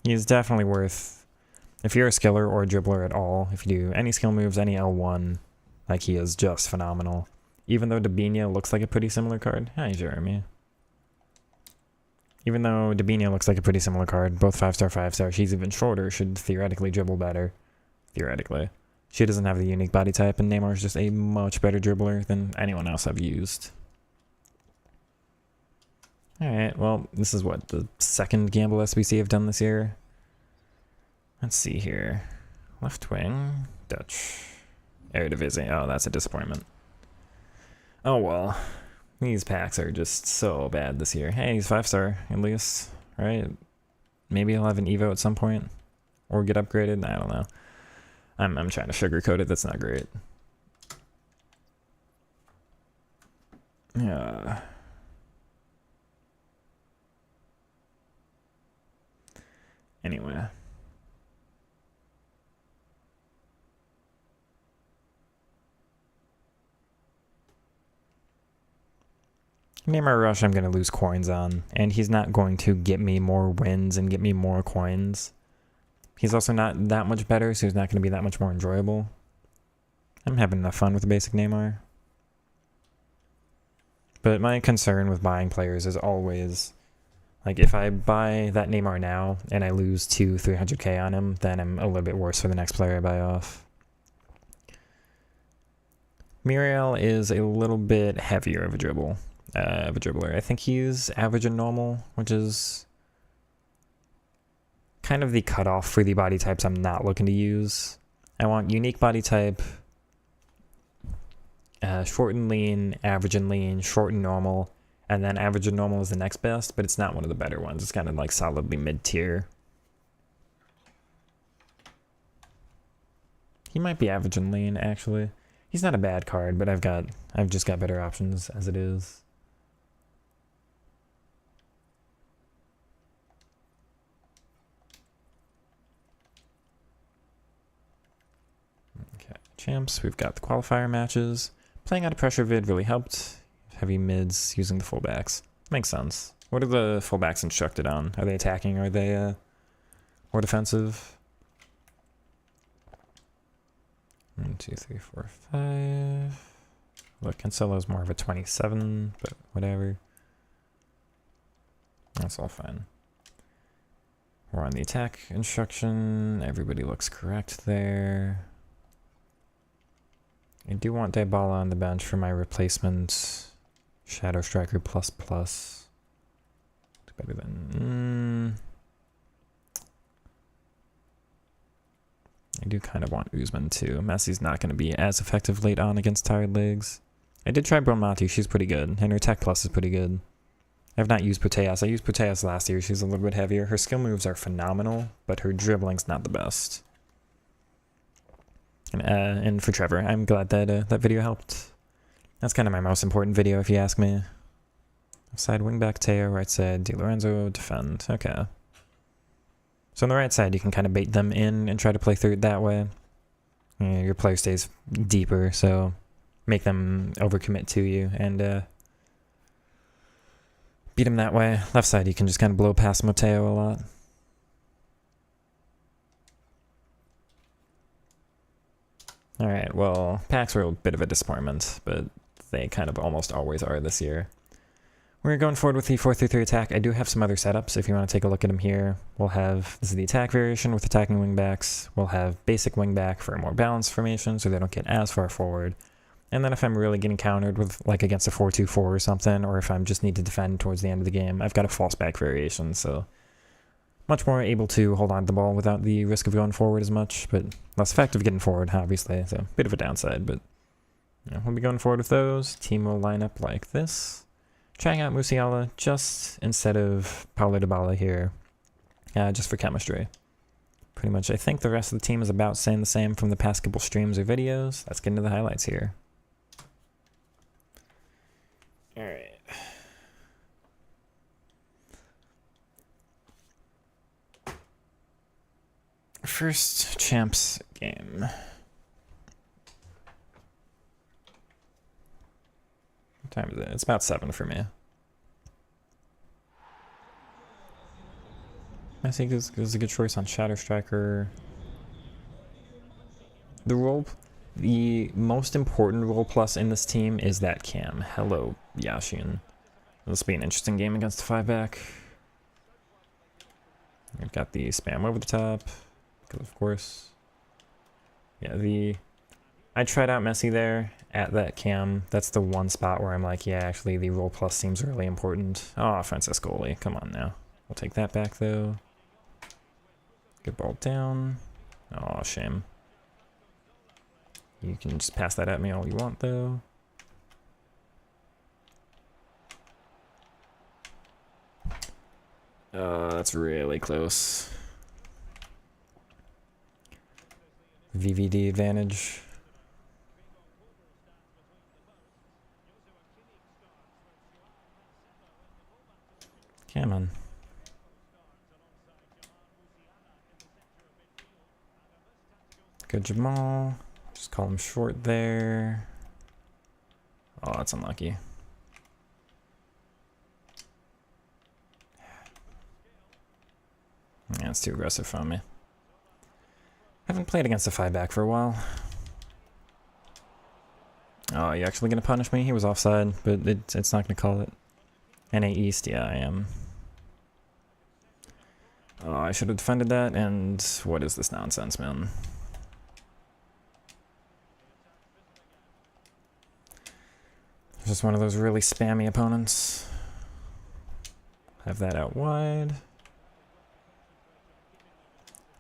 He's definitely worth, if you're a skiller or a dribbler at all, if you do any skill moves, any L1, like he is just phenomenal. Even though Debinha looks like a pretty similar card. Hi, Jeremy. Even though Debinha looks like a pretty similar card, both 5-star, 5-star, she's even shorter, should theoretically dribble better. Theoretically. She doesn't have the unique body type, and Neymar is just a much better dribbler than anyone else I've used. Alright, well, this is what, the second Gamble SBC I've done this year? Let's see here. Left wing, Dutch. Eredivisie, oh, that's a disappointment. Oh well, these packs are just so bad this year. Hey, he's 5-star, at least, right? Maybe he'll have an Evo at some point, or get upgraded, I don't know. I'm trying to sugarcoat it, that's not great. Yeah. Anyway. Neymar Rush I'm going to lose coins on, and he's not going to get me more wins and get me more coins. He's also not that much better, so he's not going to be that much more enjoyable. I'm having enough fun with the basic Neymar. But my concern with buying players is always, like, if I buy that Neymar now and I lose 300k on him, then I'm a little bit worse for the next player I buy off. Muriel is a little bit heavier of a dribbler. I think he's average and normal, which is kind of the cutoff for the body types I'm not looking to use. I want unique body type, short and lean, average and lean, short and normal, and then average and normal is the next best, but it's not one of the better ones. It's kind of like solidly mid-tier. He might be average and lean, actually. He's not a bad card, but I've just got better options as it is. Okay, champs, we've got the qualifier matches. Playing out of pressure vid really helped. Heavy mids using the fullbacks. Makes sense. What are the fullbacks instructed on? Are they attacking? Are they more defensive? 1, 2, 3, 4, 5. Look, Cancelo's more of a 27, but whatever. That's all fine. We're on the attack instruction. Everybody looks correct there. I do want Dybala on the bench for my replacement Shadow Striker plus plus. It's better than... I do kind of want Usman too. Messi's not going to be as effective late on against tired legs. I did try Bromati, she's pretty good, and her Tech Plus is pretty good. I have not used Proteas. I used Proteas last year, she's a little bit heavier. Her skill moves are phenomenal, but her dribbling's not the best. And for Trevor, I'm glad that that video helped. That's kind of my most important video if you ask me. Side wingback Teo, right side Di Lorenzo, defend. Okay. So on the right side, you can kind of bait them in and try to play through it that way. Your player stays deeper, so make them overcommit to you and beat them that way. Left side, you can just kind of blow past Mateo a lot. Alright, well, packs were a bit of a disappointment, but they kind of almost always are this year. We're going forward with the 4-3-3 attack. I do have some other setups if you want to take a look at them here. We'll have, this is the attack variation with attacking wingbacks. We'll have basic wingback for a more balanced formation so they don't get as far forward. And then if I'm really getting countered with, like against a 4-2-4 or something, or if I just need to defend towards the end of the game, I've got a false back variation, so much more able to hold on to the ball without the risk of going forward as much, but less effective getting forward, obviously, so a bit of a downside, but yeah, we'll be going forward with those. Team will line up like this. Trying out Musiala just instead of Paulo Dybala here, just for chemistry. Pretty much, I think the rest of the team is about saying the same from the past couple streams or videos. Let's get into the highlights here. Alright. First champs game. What time is it? It's about 7 for me. I think this is a good choice on Shadow Striker. The most important role plus in this team is that cam. Hello, Yashin. This will be an interesting game against the 5-back. We've got the spam over the top, because of course. Yeah, I tried out Messi there at that cam. That's the one spot where I'm like, yeah, actually the role plus seems really important. Oh, Francescoli, come on now. We'll take that back though. Good ball down. Oh, shame. You can just pass that at me all you want though. That's really close. VVD advantage. Come on. Good Jamal. Just call him short there. Oh, that's unlucky. Yeah, it's too aggressive from me. Haven't played against a 5-back for a while. Oh, you actually gonna punish me? He was offside, but it's not gonna call it. NA East, yeah, I am. Oh, I should have defended that, and what is this nonsense, man? Just one of those really spammy opponents. Have that out wide.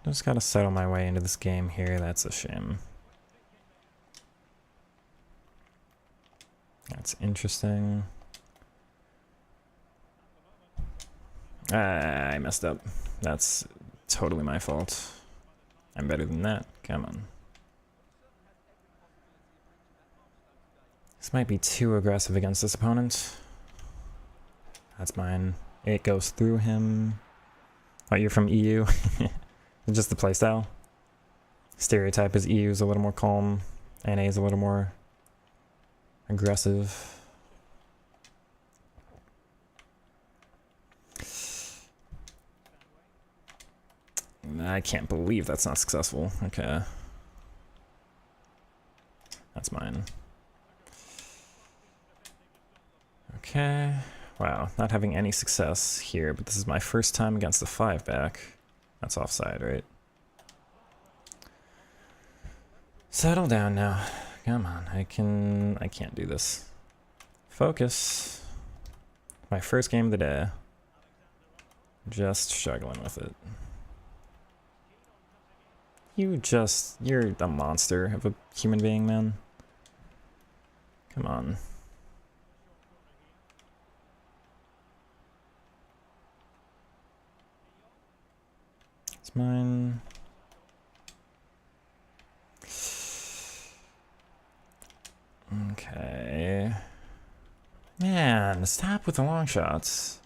Just gotta settle my way into this game here, that's a shame. That's interesting. I messed up. That's totally my fault. I'm better than that. Come on. This might be too aggressive against this opponent. That's mine. It goes through him. Oh, you're from EU? Just the playstyle. Stereotype is EU is a little more calm. NA is a little more aggressive. I can't believe that's not successful. Okay. That's mine. Okay. Wow, not having any success here, but this is my first time against the 5-back. That's offside, right? Settle down now. Come on, I can't do this. Focus. My first game of the day. Just struggling with it. You're a monster of a human being, man. Come on. It's mine. Okay. Man, stop with the long shots.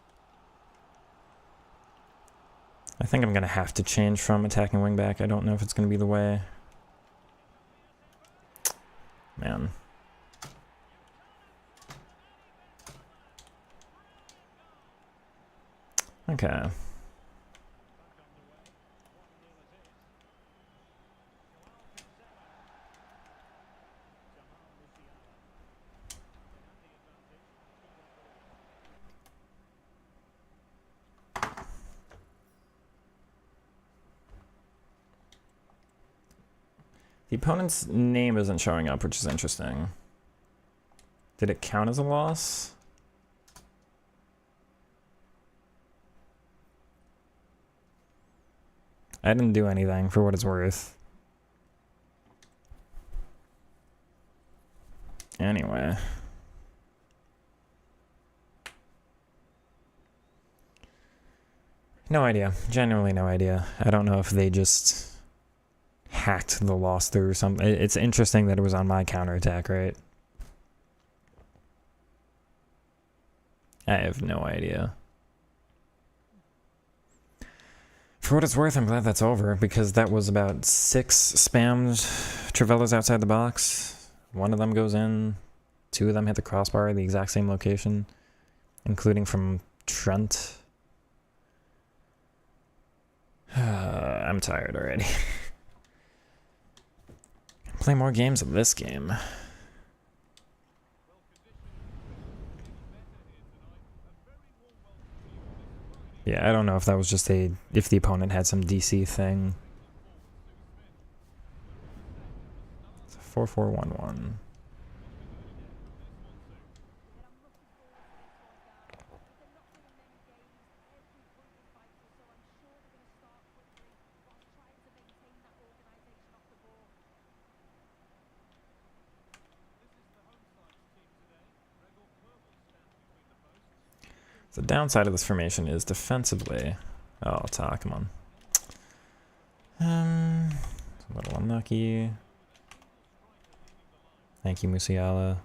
I think I'm gonna have to change from attacking wingback. I don't know if it's gonna be the way. Man. Okay. The opponent's name isn't showing up, which is interesting. Did it count as a loss? I didn't do anything, for what it's worth. Anyway. No idea. Genuinely no idea. I don't know if they just hacked the loss through something. It's interesting that it was on my counterattack, right? I have no idea. For what it's worth, I'm glad that's over, because that was about 6 spammed Travellas outside the box. One of them goes in, 2 of them hit the crossbar at the exact same location, including from Trent. I'm tired already. Play more games of this game. Yeah, I don't know if that was just if the opponent had some DC thing. It's a 4-4-1-1. The downside of this formation is defensively. Oh, Ta, come on. It's a little unlucky. Thank you, Musiala.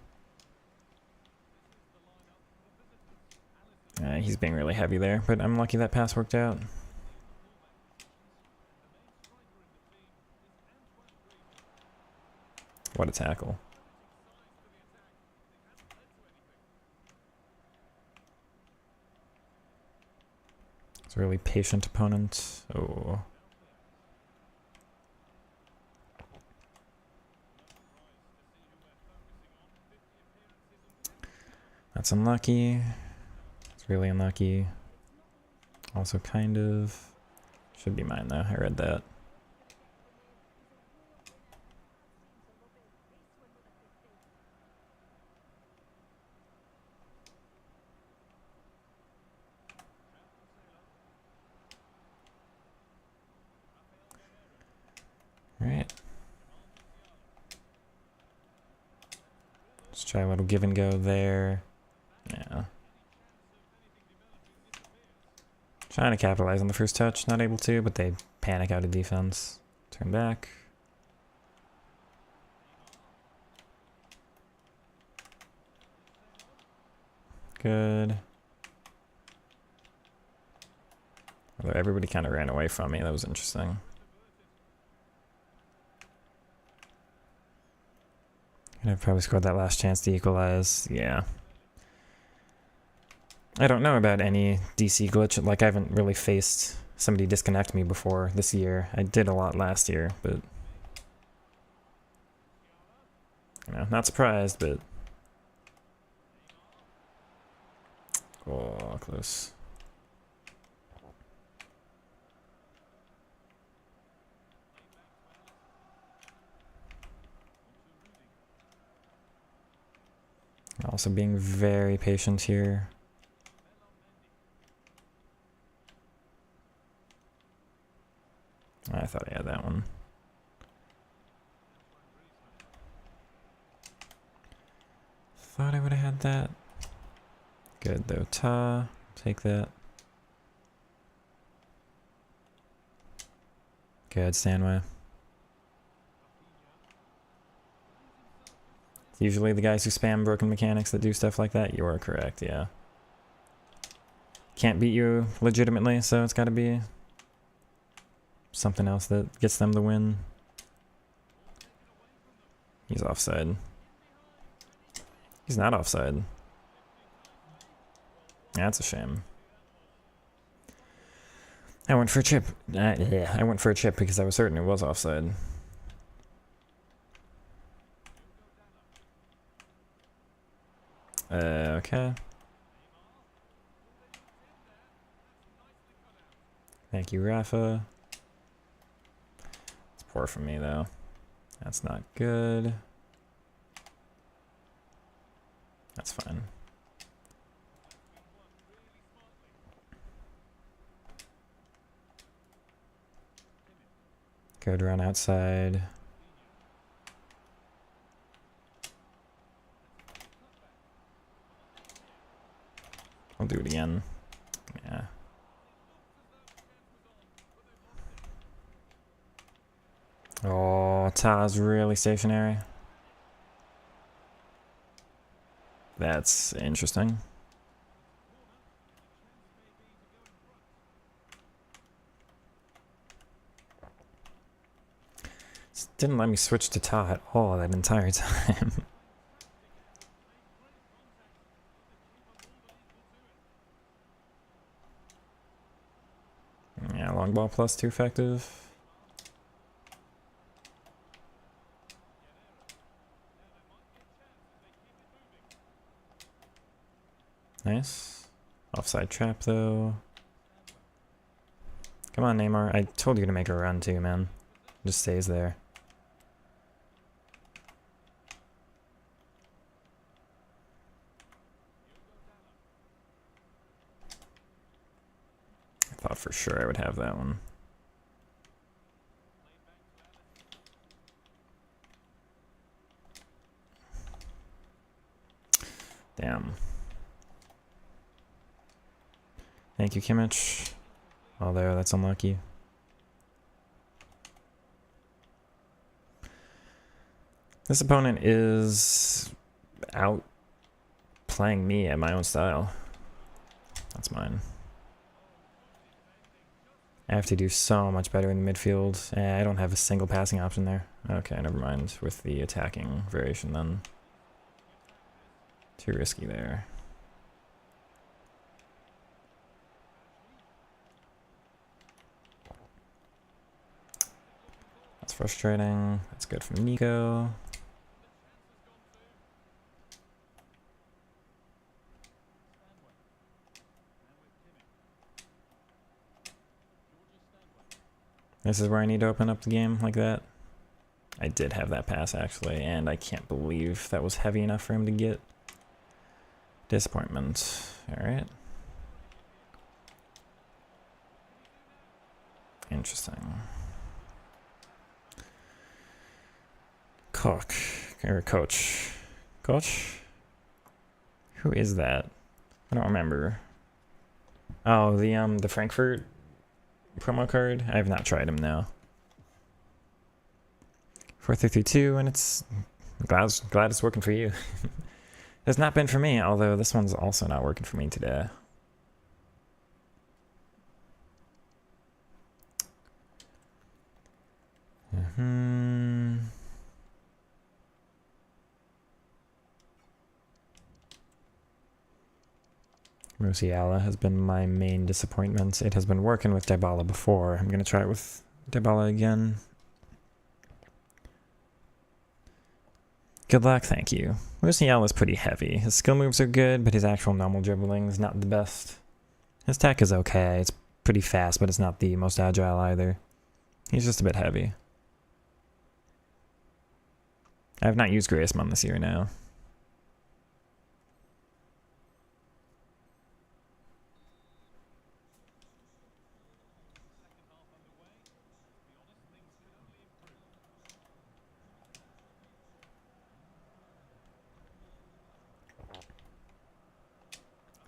He's being really heavy there, but I'm lucky that pass worked out. What a tackle. It's a really patient opponent. Oh. That's unlucky. It's really unlucky. Also kind of. Should be mine though, I read that. Alright. Let's try a little give and go there. Yeah. Trying to capitalize on the first touch, not able to, but they panic out of defense. Turn back. Good. Although everybody kind of ran away from me, that was interesting. And I probably scored that last chance to equalize. Yeah. I don't know about any DC glitch. Like, I haven't really faced somebody disconnect me before this year. I did a lot last year, but... You know, not surprised, but... Oh, close. Also being very patient here. I thought I had that one. Thought I would have had that. Good though. Ta. Take that. Good, Stanway. Usually the guys who spam broken mechanics that do stuff like that. You are correct, yeah. Can't beat you legitimately, so it's gotta be something else that gets them the win. He's offside. He's not offside. That's a shame. I went for a chip. I went for a chip because I was certain it was offside. Okay. Thank you, Rafa. It's poor from me, though. That's not good. That's fine. Good run outside. I'll do it again. Yeah. Oh, Ta's really stationary. That's interesting. Just didn't let me switch to Ta at all that entire time. Yeah, long ball plus 2 effective. Nice. Offside trap though. Come on, Neymar. I told you to make a run too, man. Just stays there. I thought for sure I would have that one. Damn. Thank you, Kimmich. Although that's unlucky. This opponent is out playing me at my own style. That's mine. I have to do so much better in the midfield. I don't have a single passing option there. Okay, never mind. With the attacking variation then. Too risky there. That's frustrating. That's good from Nico. This is where I need to open up the game like that. I did have that pass actually, and I can't believe that was heavy enough for him to get. Disappointment. Alright. Interesting. Coach. Coach? Who is that? I don't remember. Oh, the Frankfurt promo card? I have not tried him now. 4332, and it's glad it's working for you. It's not been for me, although this one's also not working for me today. Musiala has been my main disappointment. It has been working with Dybala before. I'm going to try it with Dybala again. Good luck, thank you. Musiala is pretty heavy. His skill moves are good, but his actual normal dribbling is not the best. His tech is okay. It's pretty fast, but it's not the most agile either. He's just a bit heavy. I have not used Griezmann this year now.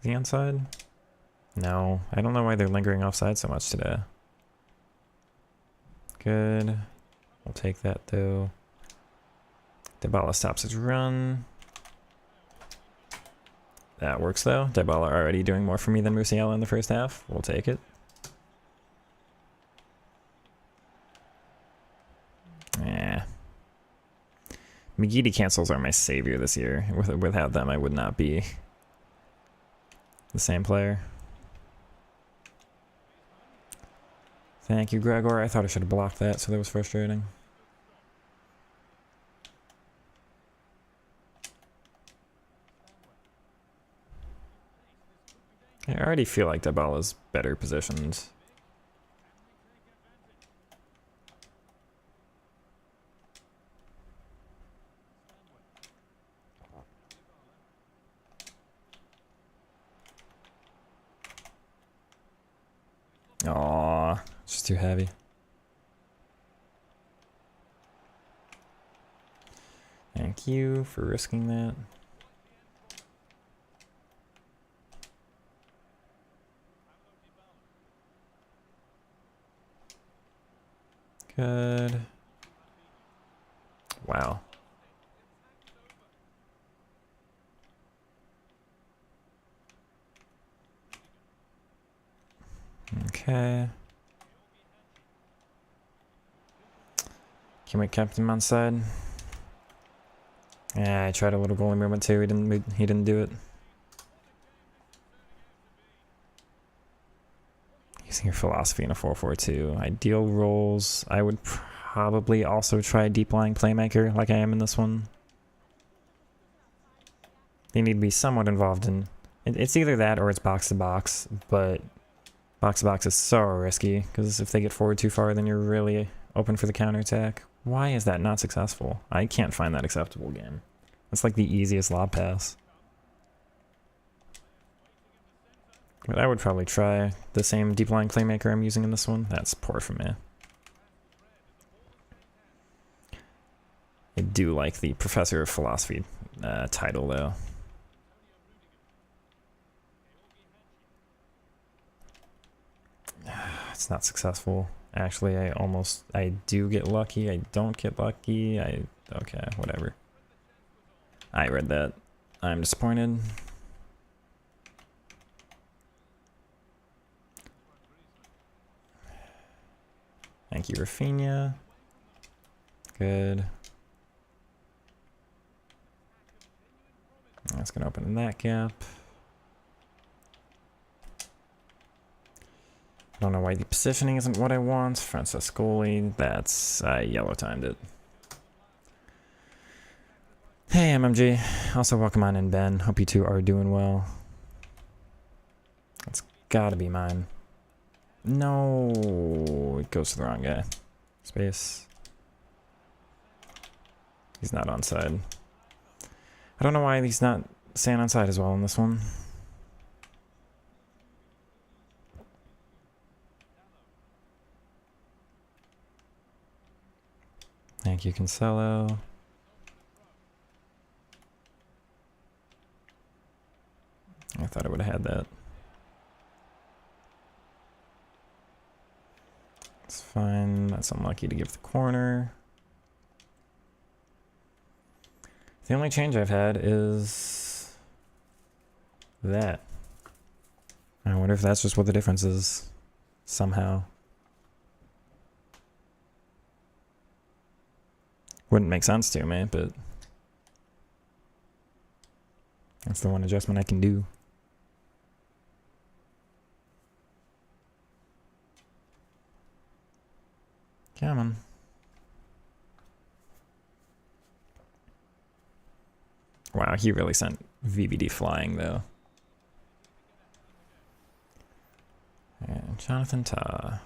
Is he onside? No. I don't know why they're lingering offside so much today. Good. We'll take that though. Dybala stops his run. That works though. Dybala already doing more for me than Musiala in the first half. We'll take it. Yeah. McGeady cancels are my savior this year. Without them, I would not be the same player. Thank you, Gregor. I thought I should have blocked that, so that was frustrating. I already feel like Dybala's better positioned. Aww, it's just too heavy. Thank you for risking that. Good. Wow. Okay. Can we keep him on side? Yeah, I tried a little goalie movement too. He didn't do it. Using your philosophy in a 4-4-2. Ideal roles. I would probably also try deep lying playmaker like I am in this one. They need to be somewhat involved in. It's either that or it's box to box, but box to box is so risky because if they get forward too far, then you're really open for the counterattack. Why is that not successful? I can't find that acceptable game. It's like the easiest lob pass. But I would probably try the same deep line playmaker I'm using in this one. That's poor for me. I do like the Professor of Philosophy title though. It's not successful. Actually, I do get lucky. I don't get lucky. Okay, whatever. I read that. I'm disappointed. Thank you, Rafinha. Good. That's gonna open in that gap. I don't know why the positioning isn't what I want. Francescoli, that's, I yellow timed it. Hey MMG, also welcome on in Ben. Hope you two are doing well. That's gotta be mine. No, it goes to the wrong guy. Space. He's not onside. I don't know why he's not staying onside as well in this one. Thank you, Cancelo. I thought I would have had that. It's fine. That's unlucky to give the corner. The only change I've had is that. I wonder if that's just what the difference is somehow. Wouldn't make sense to me, but that's the one adjustment I can do. Come on. Wow, he really sent VBD flying though. And Jonathan Tah.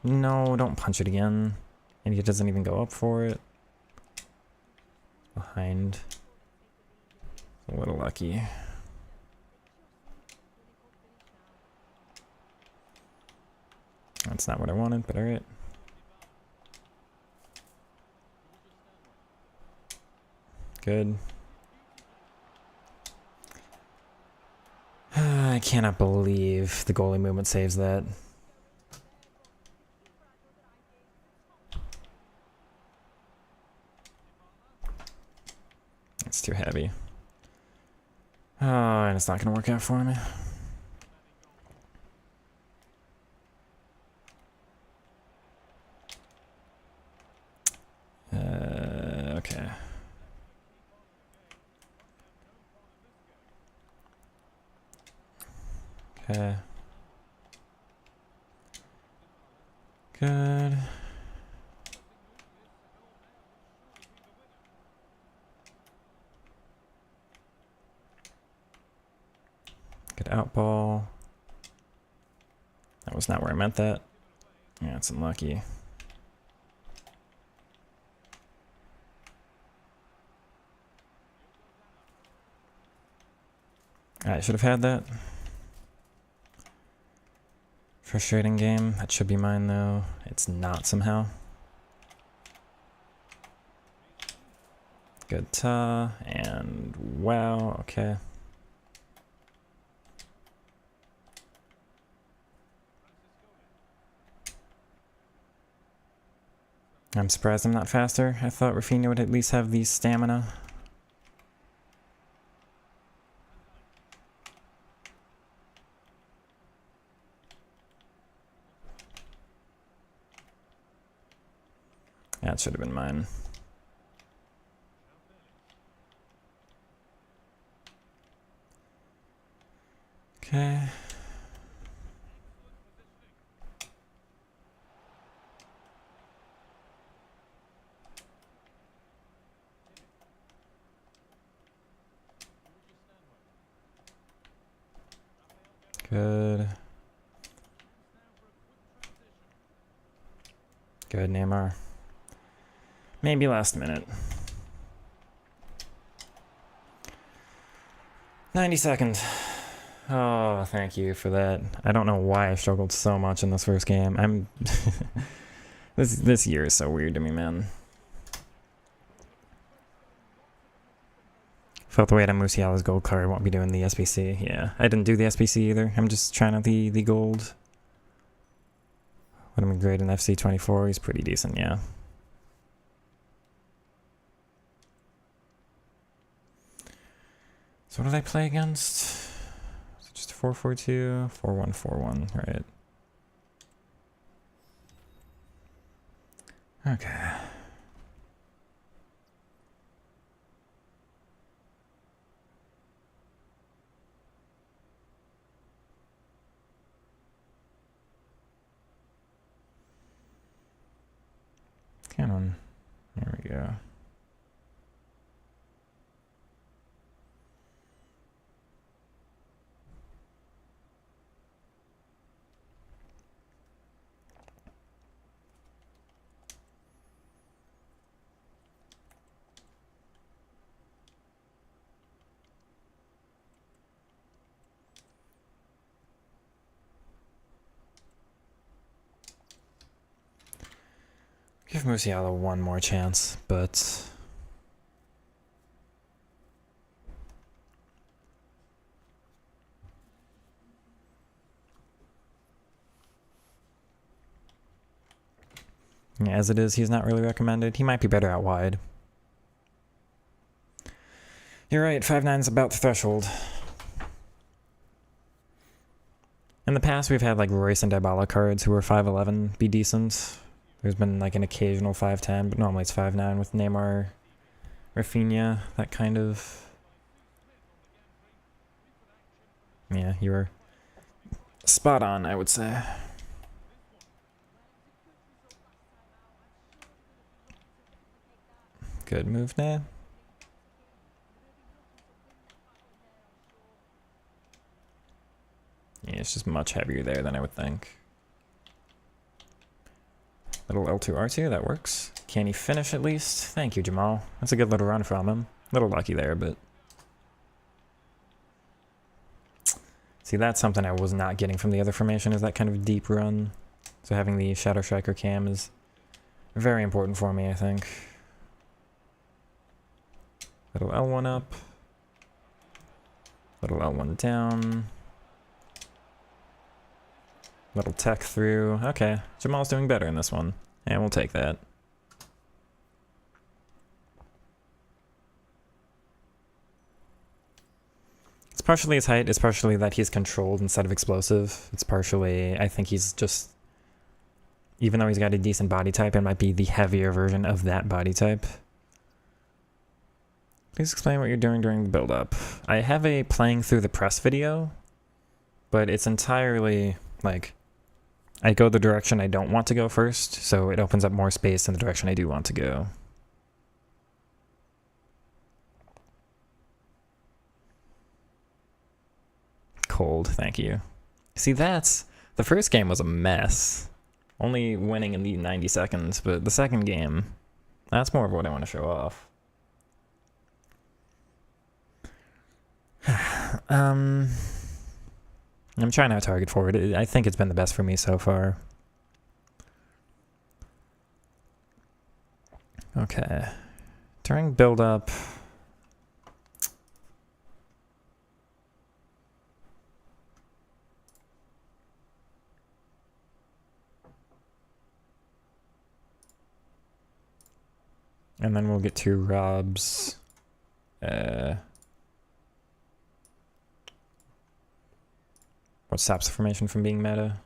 No, don't punch it again. And he doesn't even go up for it. Behind. A little lucky. That's not what I wanted, but alright. Good. I cannot believe the goalie movement saves that. It's too heavy. Oh, and it's not going to work out for me. Okay. Okay. Good. Good out ball. That was not where I meant that. Yeah, it's unlucky. I should have had that. Frustrating game. That should be mine though. It's not somehow. Good ta, and wow, okay. I'm surprised I'm not faster. I thought Rafinha would at least have the stamina. That should have been mine. Okay. Good. Good, Neymar. Maybe last minute. 90 seconds. Oh, thank you for that. I don't know why I struggled so much in this first game. I'm this year is so weird to me, man. Felt the way to Musiala's gold card. Won't be doing the SBC. Yeah, I didn't do the SBC either. I'm just trying out the gold. Would have been great in FC 24. He's pretty decent, yeah. So what did I play against? Was it just 4-4-2, 4-1-4-1, right? Okay. Canon. There we go. Give Musiala one more chance, but yeah, as it is, he's not really recommended. He might be better out wide. You're right, 5'9's about the threshold. In the past, we've had like Royce and Dybala cards who were 5'11 be decent. There's been like an occasional 5'10, but normally it's 5'9 with Neymar, Rafinha, that kind of. Yeah, you were spot on, I would say. Good move now. Yeah, it's just much heavier there than I would think. Little L2R2, that works. Can he finish at least? Thank you, Jamal. That's a good little run from him. A little lucky there, but... See, that's something I was not getting from the other formation, is that kind of deep run. So having the Shadow Striker cam is very important for me, I think. Little L1 up. Little L1 down. Little tech through. Okay, Jamal's doing better in this one. And we'll take that. It's partially his height, it's partially that he's controlled instead of explosive. It's partially, I think he's just, even though he's got a decent body type, it might be the heavier version of that body type. Please explain what you're doing during the build-up. I have a playing through the press video, but it's entirely, like, I go the direction I don't want to go first, so it opens up more space in the direction I do want to go. Cold, thank you. See, the first game was a mess. Only winning in the 90 seconds, but the second game, that's more of what I want to show off. I'm trying to target forward. I think it's been the best for me so far. Okay. During build-up... And then we'll get to Rob's what stops the formation from being meta?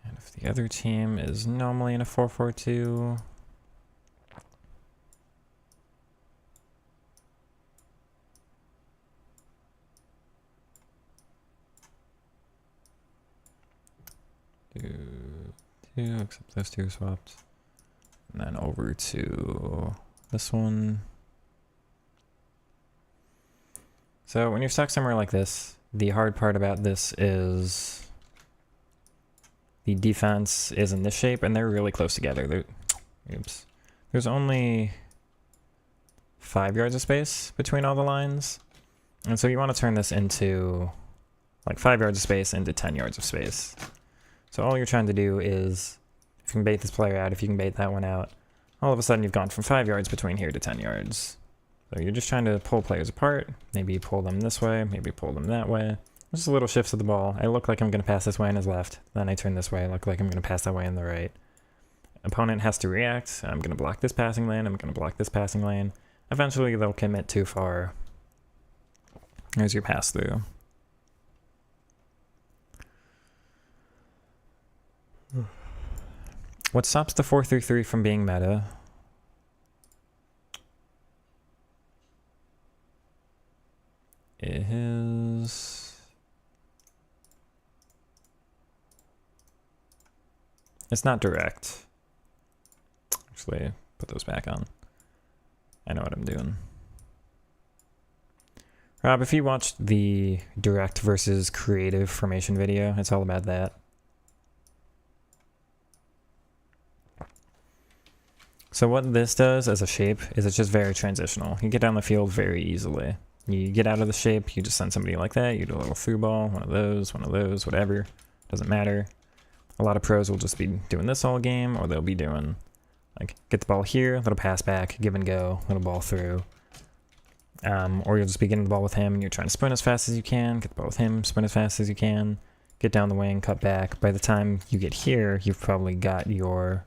And if the other team is normally in a 4-4-2, except those two swapped. And then over to this one. So when you're stuck somewhere like this, the hard part about this is the defense is in this shape and they're really close together. There's only 5 yards of space between all the lines. And so you want to turn this into like 5 yards of space into 10 yards of space. So all you're trying to do is, if you can bait this player out, if you can bait that one out, all of a sudden you've gone from 5 yards between here to 10 yards. So you're just trying to pull players apart, maybe pull them this way, maybe pull them that way. Just little shifts of the ball. I look like I'm going to pass this way in his left, then I turn this way, I look like I'm going to pass that way in the right. Opponent has to react, I'm going to block this passing lane, I'm going to block this passing lane. Eventually they'll commit too far. There's your pass through. What stops the 4-3-3 from being meta? Is... It's not direct. Actually, put those back on. I know what I'm doing. Rob, if you watched the direct versus creative formation video, it's all about that. So what this does as a shape is it's just very transitional. You get down the field very easily. You get out of the shape, you just send somebody like that, you do a little through ball, one of those, whatever. Doesn't matter. A lot of pros will just be doing this all game, or they'll be doing, like, get the ball here, little pass back, give and go, little ball through. Or you'll just be getting the ball with him, and you're trying to sprint as fast as you can, get the ball with him, sprint as fast as you can, get down the wing, cut back. By the time you get here, you've probably got your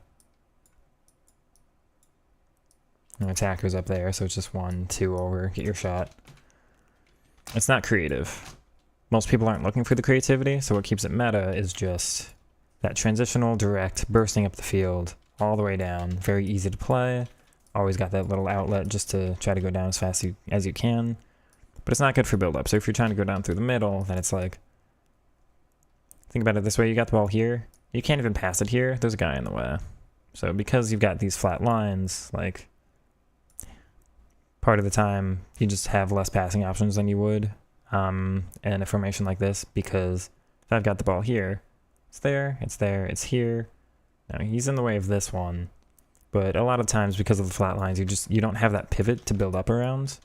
attacker's up there, so it's just 1, 2 over, get your shot. It's not creative. Most people aren't looking for the creativity, so what keeps it meta is just that transitional, direct, bursting up the field, all the way down, very easy to play. Always got that little outlet just to try to go down as fast as you can. But it's not good for build-up, so if you're trying to go down through the middle, then it's like, think about it this way, you got the ball here, you can't even pass it here, there's a guy in the way. So because you've got these flat lines, like, part of the time you just have less passing options than you would in a formation like this, because if I've got the ball here, It's there, it's here. Now he's in the way of this one. But a lot of times because of the flat lines, you don't have that pivot to build up around.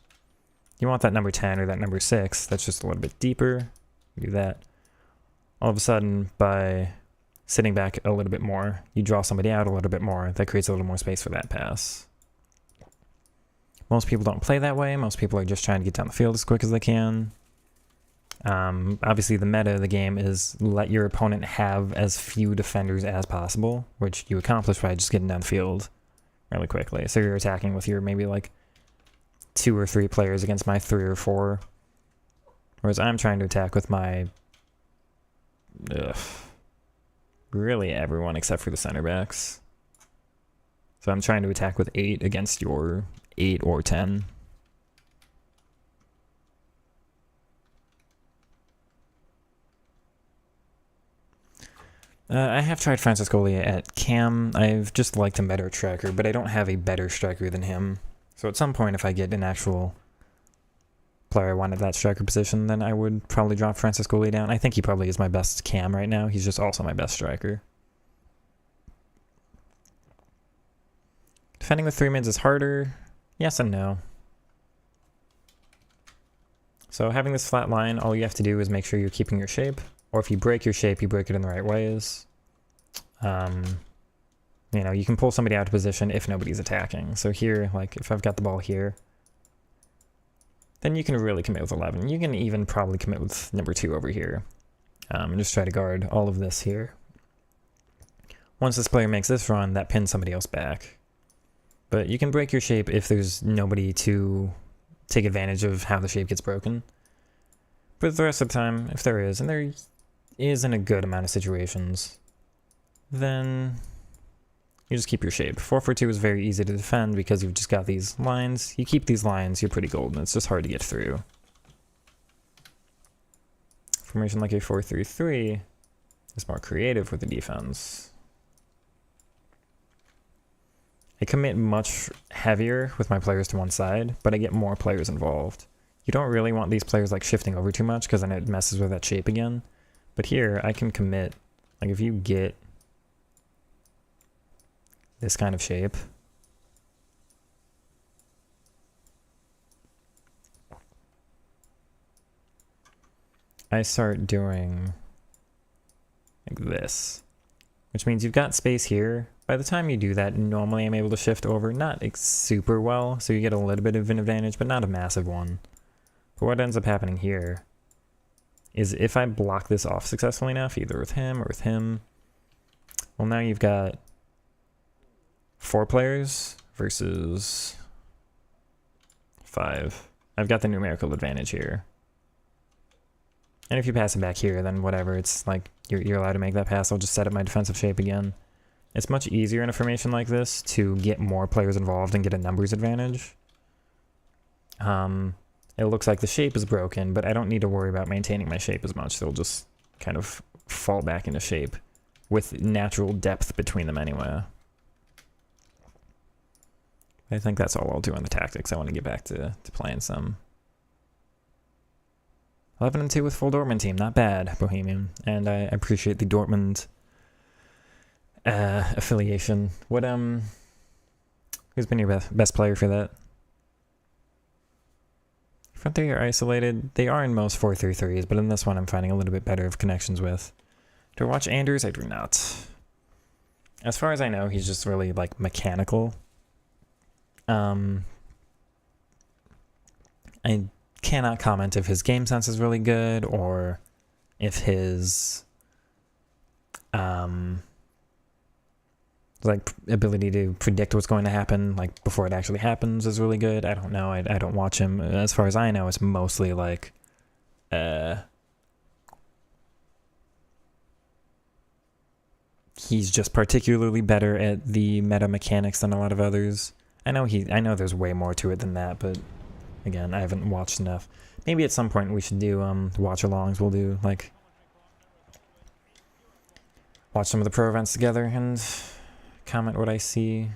You want that number 10 or that number 6 that's just a little bit deeper. Do that. All of a sudden, by sitting back a little bit more, you draw somebody out a little bit more. That creates a little more space for that pass. Most people don't play that way. Most people are just trying to get down the field as quick as they can. Obviously, the meta of the game is let your opponent have as few defenders as possible, which you accomplish by just getting down the field really quickly. So you're attacking with your maybe like 2 or 3 players against my 3 or 4. Whereas I'm trying to attack with my... really everyone except for the center backs. So I'm trying to attack with 8 against your 8 or 10. I have tried Franciscoli at cam. I've just liked him better at striker, but I don't have a better striker than him. So at some point, if I get an actual player I want at that striker position, then I would probably drop Franciscoli down. I think he probably is my best cam right now. He's just also my best striker. Defending with 3 mids is harder. Yes and no. So having this flat line, all you have to do is make sure you're keeping your shape. Or if you break your shape, you break it in the right ways. You know, you can pull somebody out of position if nobody's attacking. So here, like, if I've got the ball here, then you can really commit with 11. You can even probably commit with number 2 over here. And just try to guard all of this here. Once this player makes this run, that pins somebody else back. But you can break your shape if there's nobody to take advantage of how the shape gets broken. But the rest of the time, if there is, and there is in a good amount of situations, then you just keep your shape. 4-4-2 is very easy to defend because you've just got these lines. You keep these lines, you're pretty golden. It's just hard to get through. Formation like a 4-3-3 is more creative with the defense. I commit much heavier with my players to one side, but I get more players involved. You don't really want these players like shifting over too much because then it messes with that shape again. But here I can commit, like if you get this kind of shape, I start doing like this, which means you've got space here. By the time you do that, normally I'm able to shift over, not super well, so you get a little bit of an advantage, but not a massive one. But what ends up happening here is if I block this off successfully enough, either with him or with him, well, now you've got 4 players versus 5. I've got the numerical advantage here. And if you pass it back here, then whatever, it's like you're allowed to make that pass. I'll just set up my defensive shape again. It's much easier in a formation like this to get more players involved and get a numbers advantage. It looks like the shape is broken, but I don't need to worry about maintaining my shape as much. They'll just kind of fall back into shape with natural depth between them anyway. I think that's all I'll do on the tactics. I want to get back to playing some. 11-2 with full Dortmund team. Not bad, Bohemian. And I appreciate the Dortmund affiliation. What who's been your best player for that? Front three are isolated. They are in most 4-3-3s, but in this one I'm finding a little bit better of connections with. Do I watch Anders? I do not. As far as I know, he's just really like mechanical. I cannot comment if his game sense is really good or if his like ability to predict what's going to happen like before it actually happens is really good. I don't know. I don't watch him. As far as I know, it's mostly like he's just particularly better at the meta mechanics than a lot of others. I know there's way more to it than that, but again, I haven't watched enough. Maybe at some point we should do watch-alongs. We'll do like watch some of the pro events together and comment what I see.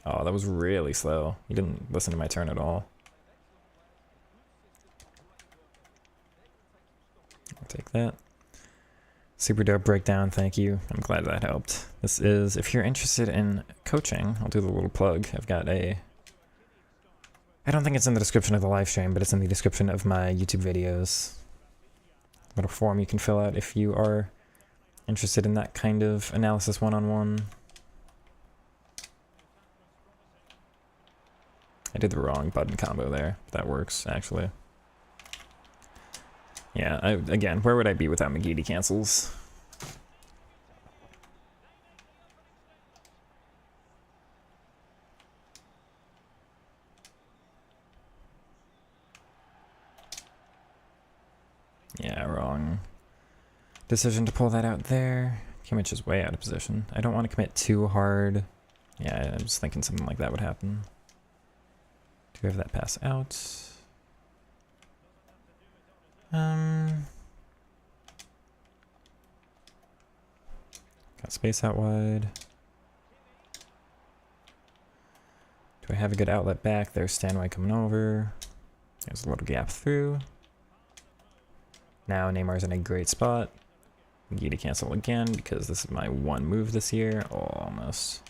Oh, that was really slow. You didn't listen to my turn at all. I'll take that. Super dope breakdown, thank you. I'm glad that helped. This is, if you're interested in coaching, I'll do the little plug. I've got a... I don't think it's in the description of the live stream, but it's in the description of my YouTube videos. Little form you can fill out if you are interested in that kind of analysis one-on-one. I did the wrong button combo there. That works, actually. Yeah, again, where would I be without McGeady cancels? Yeah, wrong decision to pull that out there. Kimmich is way out of position. I don't want to commit too hard. Yeah, I was thinking something like that would happen. Do we have that pass out? Got space out wide. Do I have a good outlet back? There's Stanway coming over. There's a little gap through. Now Neymar's in a great spot. McGee to cancel again because this is my one move this year. Oh, almost.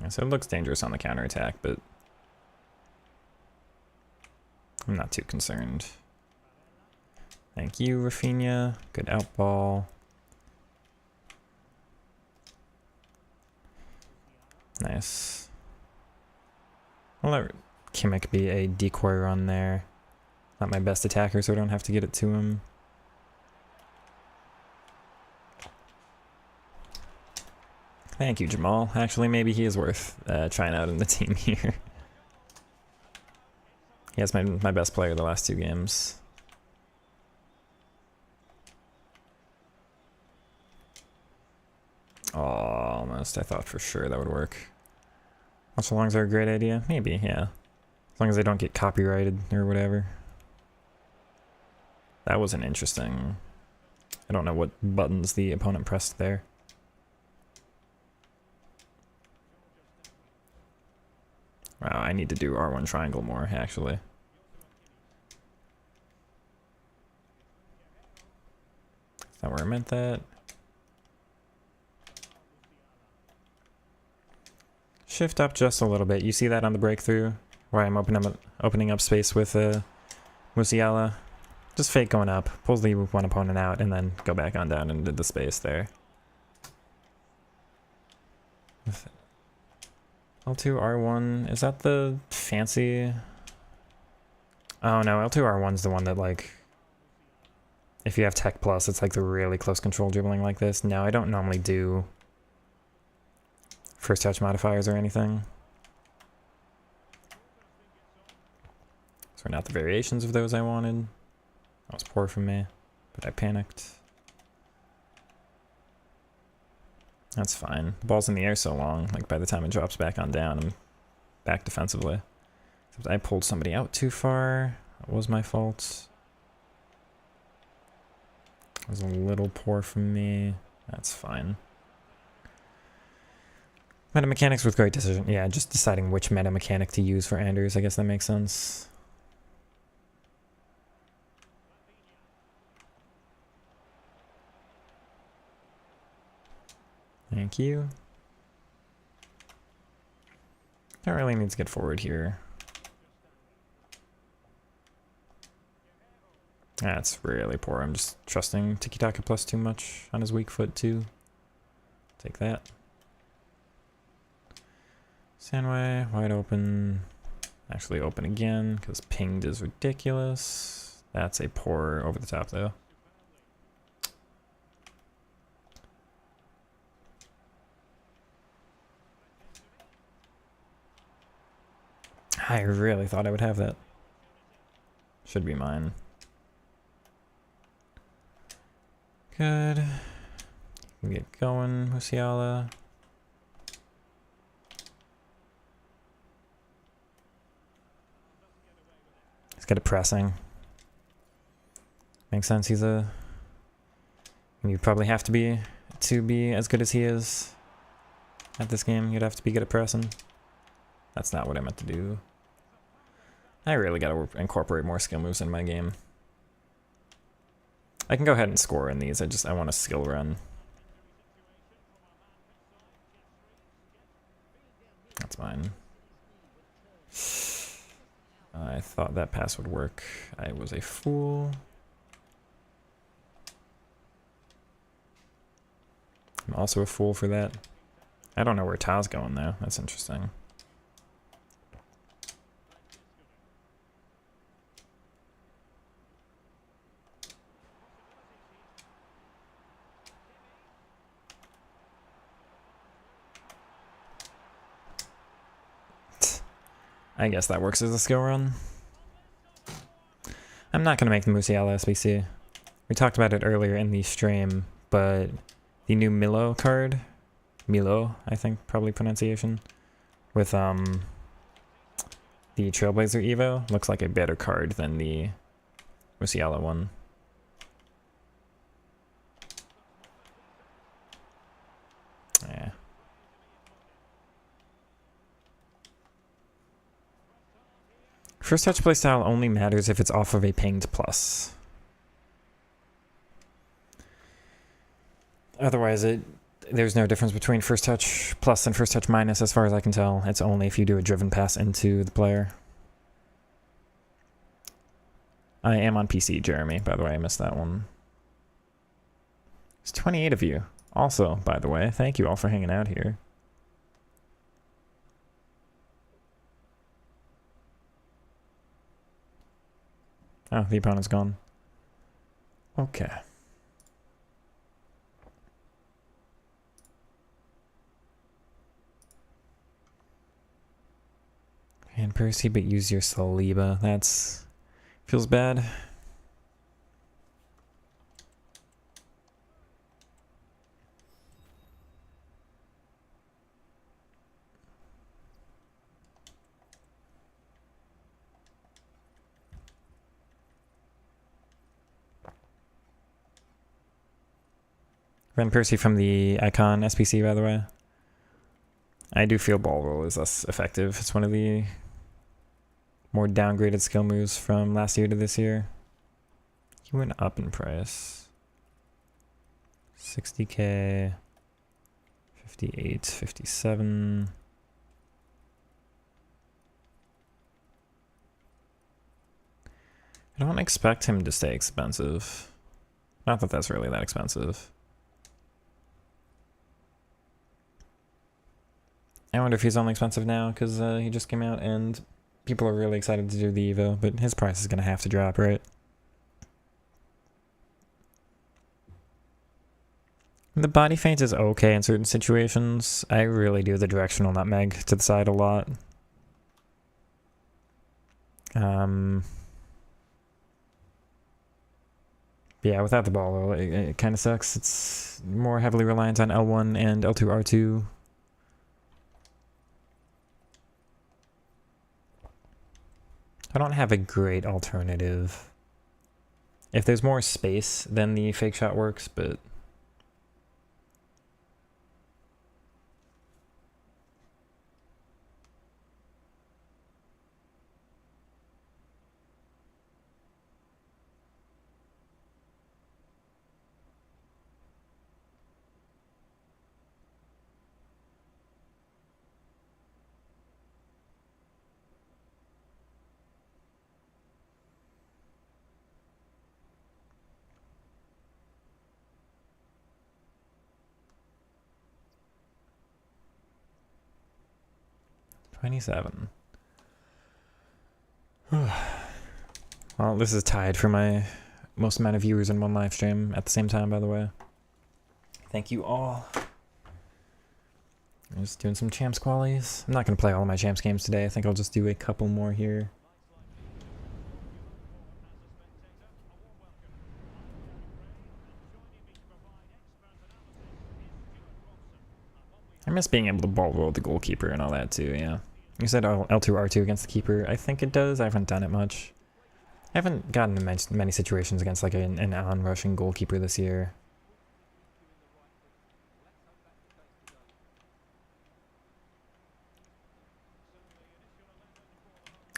Yeah, so it looks dangerous on the counterattack, but I'm not too concerned. Thank you, Rafinha. Good out ball. Nice. I'll let Kimmich be a decoy run there. Not my best attacker, so I don't have to get it to him. Thank you, Jamal. Actually, maybe he is worth trying out in the team here. He has my best player the last 2 games. Oh, almost. I thought for sure that would work. Watch alongs are a great idea? Maybe, yeah. As long as they don't get copyrighted or whatever. That was an interesting... I don't know what buttons the opponent pressed there. Wow, I need to do R1 triangle more, actually. Is that where I meant that? Shift up just a little bit. You see that on the breakthrough? Where I'm opening up space with Musiala. Just fake going up, pulls the one opponent out, and then go back on down into the space there. L2 R1, is that the fancy? Oh no, L2 R1's the one that, like, if you have Tech Plus, it's like the really close control dribbling like this. No, I don't normally do first touch modifiers or anything. So not the variations of those I wanted. That was poor from me, but I panicked. That's fine. The ball's in the air so long, like by the time it drops back on down, I'm back defensively. Except I pulled somebody out too far. That was my fault. It was a little poor from me. That's fine. Meta mechanics with great decision. Yeah, just deciding which meta mechanic to use for Anders. I guess that makes sense. Thank you. That really needs to get forward here. That's really poor. I'm just trusting Tiki-Taka plus too much on his weak foot too. Take that. Sandway, wide open. Actually open again, because pinged is ridiculous. That's a poor over the top though. I really thought I would have that. Should be mine. Good. We get going, Musiala. He's good at pressing. Makes sense. He's a... You probably have to be as good as he is at this game. You'd have to be good at pressing. That's not what I meant to do. I really gotta incorporate more skill moves in my game. I can go ahead and score in these. I want a skill run. That's mine. I thought that pass would work. I was a fool. I'm also a fool for that. I don't know where Ta's going though. That's interesting. I guess that works as a skill run. I'm not going to make the Musiala SBC. We talked about it earlier in the stream, but the new Milo card, Milo, I think, probably pronunciation, with the Trailblazer Evo, looks like a better card than the Musiala one. Yeah. First touch playstyle only matters if it's off of a pinged plus. Otherwise, there's no difference between first touch plus and first touch minus as far as I can tell. It's only if you do a driven pass into the player. I am on PC, Jeremy, by the way. I missed that one. There's 28 of you. Also, by the way, thank you all for hanging out here. Oh, the opponent's gone. Okay. And Percy, but use your Saliba. That's... feels bad. Van Persie from the Icon SPC, by the way. I do feel ball roll is less effective. It's one of the more downgraded skill moves from last year to this year. He went up in price. 60k, 58, 57. I don't expect him to stay expensive. Not that that's really that expensive. I wonder if he's only expensive now because he just came out and people are really excited to do the Evo, but his price is going to have to drop, right? The body feint is okay in certain situations. I really do the directional nutmeg to the side a lot. Yeah, without the ball roll, it kind of sucks. It's more heavily reliant on L1 and L2, R2. I don't have a great alternative. If there's more space, then the fake shot works, but... $27. Well, this is tied for my most amount of viewers in one live stream at the same time, by the way. Thank you all. I'm just doing some champs qualies. I'm not going to play all of my champs games today. I think I'll just do a couple more here. I miss being able to ball roll the goalkeeper and all that too, yeah. You said L2, R2 against the keeper. I think it does. I haven't done it much. I haven't gotten in many situations against like an on-rushing goalkeeper this year.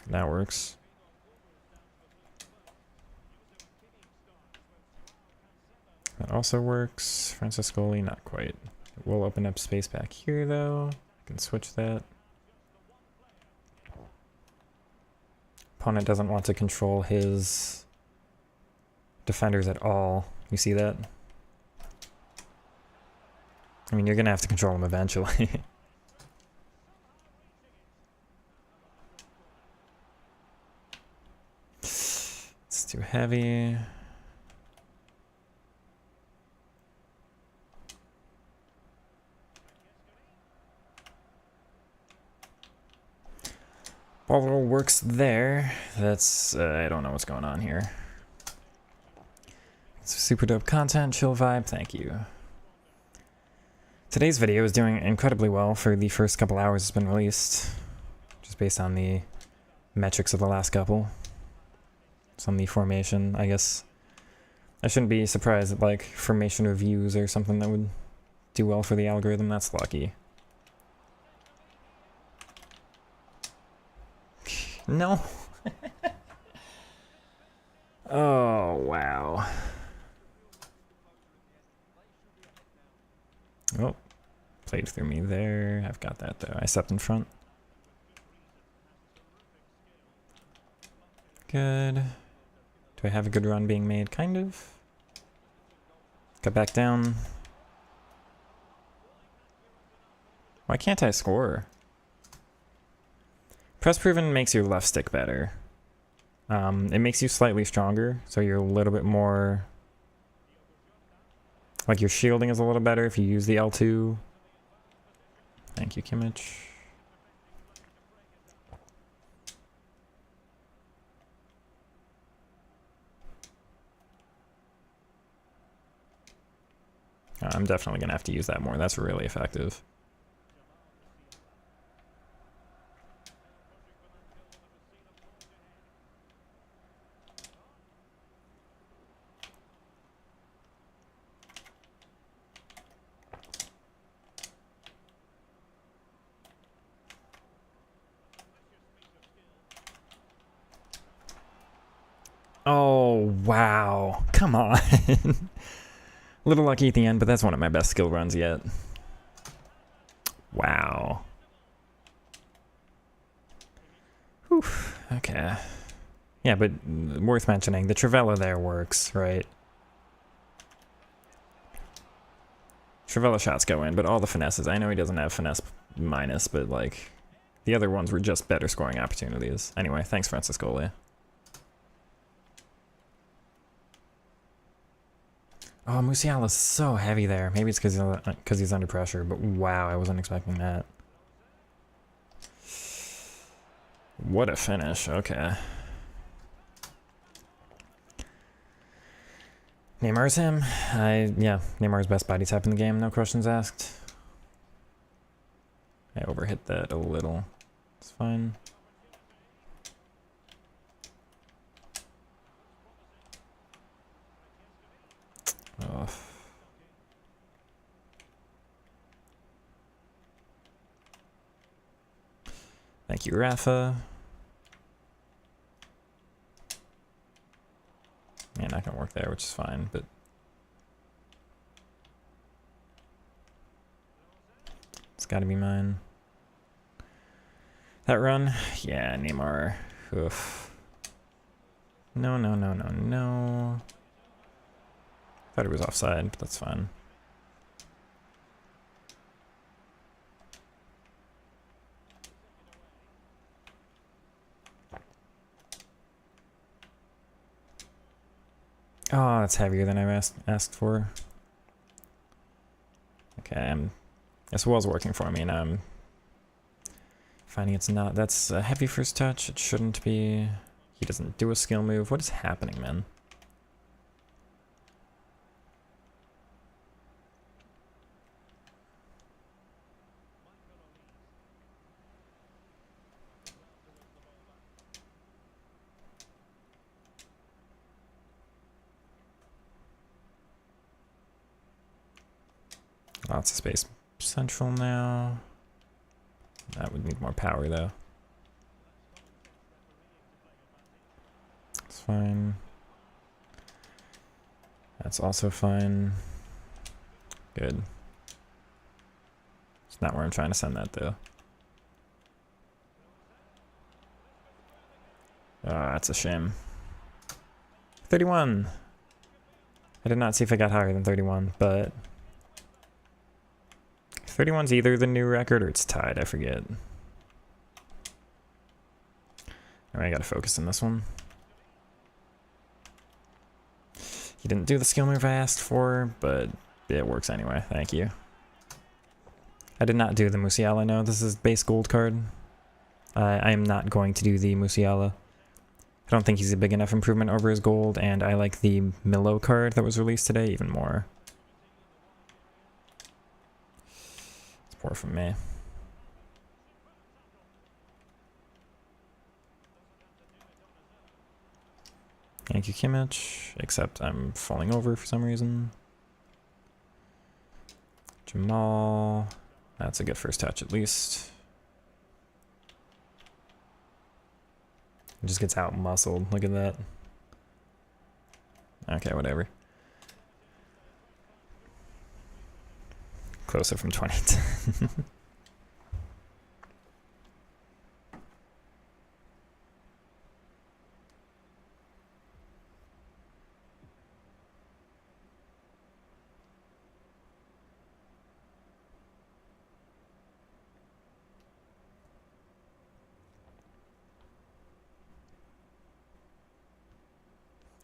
That works. That also works. Franciscoli, not quite. We'll open up space back here, though. I can switch that. Opponent doesn't want to control his defenders at all. You see that? I mean, you're going to have to control them eventually. It's too heavy. Ball roll works there. That's, I don't know what's going on here. It's super dope content, chill vibe, thank you. Today's video is doing incredibly well for the first couple hours it's been released. Just based on the metrics of the last couple. It's on the formation, I guess. I shouldn't be surprised that, like, formation reviews or something that would do well for the algorithm. That's lucky. No. Oh, wow. Oh, played through me there. I've got that, though. I stepped in front. Good. Do I have a good run being made? Kind of. Got back down. Why can't I score? Press proven makes your left stick better. It makes you slightly stronger, so you're a little bit more... Like, your shielding is a little better if you use the L2. Thank you, Kimmich. I'm definitely going to have to use that more. That's really effective. Oh, wow. Come on. A little lucky at the end, but that's one of my best skill runs yet. Wow. Whew. Okay. Yeah, but worth mentioning, the Trivela there works, right? Trivela shots go in, but all the finesses. I know he doesn't have finesse minus, but, like, the other ones were just better scoring opportunities. Anyway, thanks, Franciscoli. Oh, Musiala's so heavy there. Maybe it's because he's under pressure, but wow, I wasn't expecting that. What a finish. Okay. Neymar's him. Yeah, Neymar's best body type in the game, no questions asked. I overhit that a little. It's fine. Oh. Thank you, Rafa. Yeah, not gonna work there, which is fine, but it's gotta be mine. That run? Yeah, Neymar. Oof. No, no, no, no, no. Thought it was offside, but that's fine. Oh, that's heavier than I asked for. Okay, this was working for me, and I'm finding it's not. That's a heavy first touch. It shouldn't be. He doesn't do a skill move. What is happening, man? Lots of space central now. That would need more power though. It's fine. That's also fine. Good. It's not where I'm trying to send that though. That's a shame. 31! I did not see if I got higher than 31, but 31's either the new record or it's tied, I forget. Alright, I gotta focus on this one. He didn't do the skill move I asked for, but it works anyway, thank you. I did not do the Musiala, no, this is base gold card. I am not going to do the Musiala. I don't think he's a big enough improvement over his gold, and I like the Milo card that was released today even more. It's poor from me. Thank you, Kimmich, except I'm falling over for some reason. Jamal, that's a good first touch at least. It just gets out muscled. Look at that. Okay, whatever. Closer from 2010.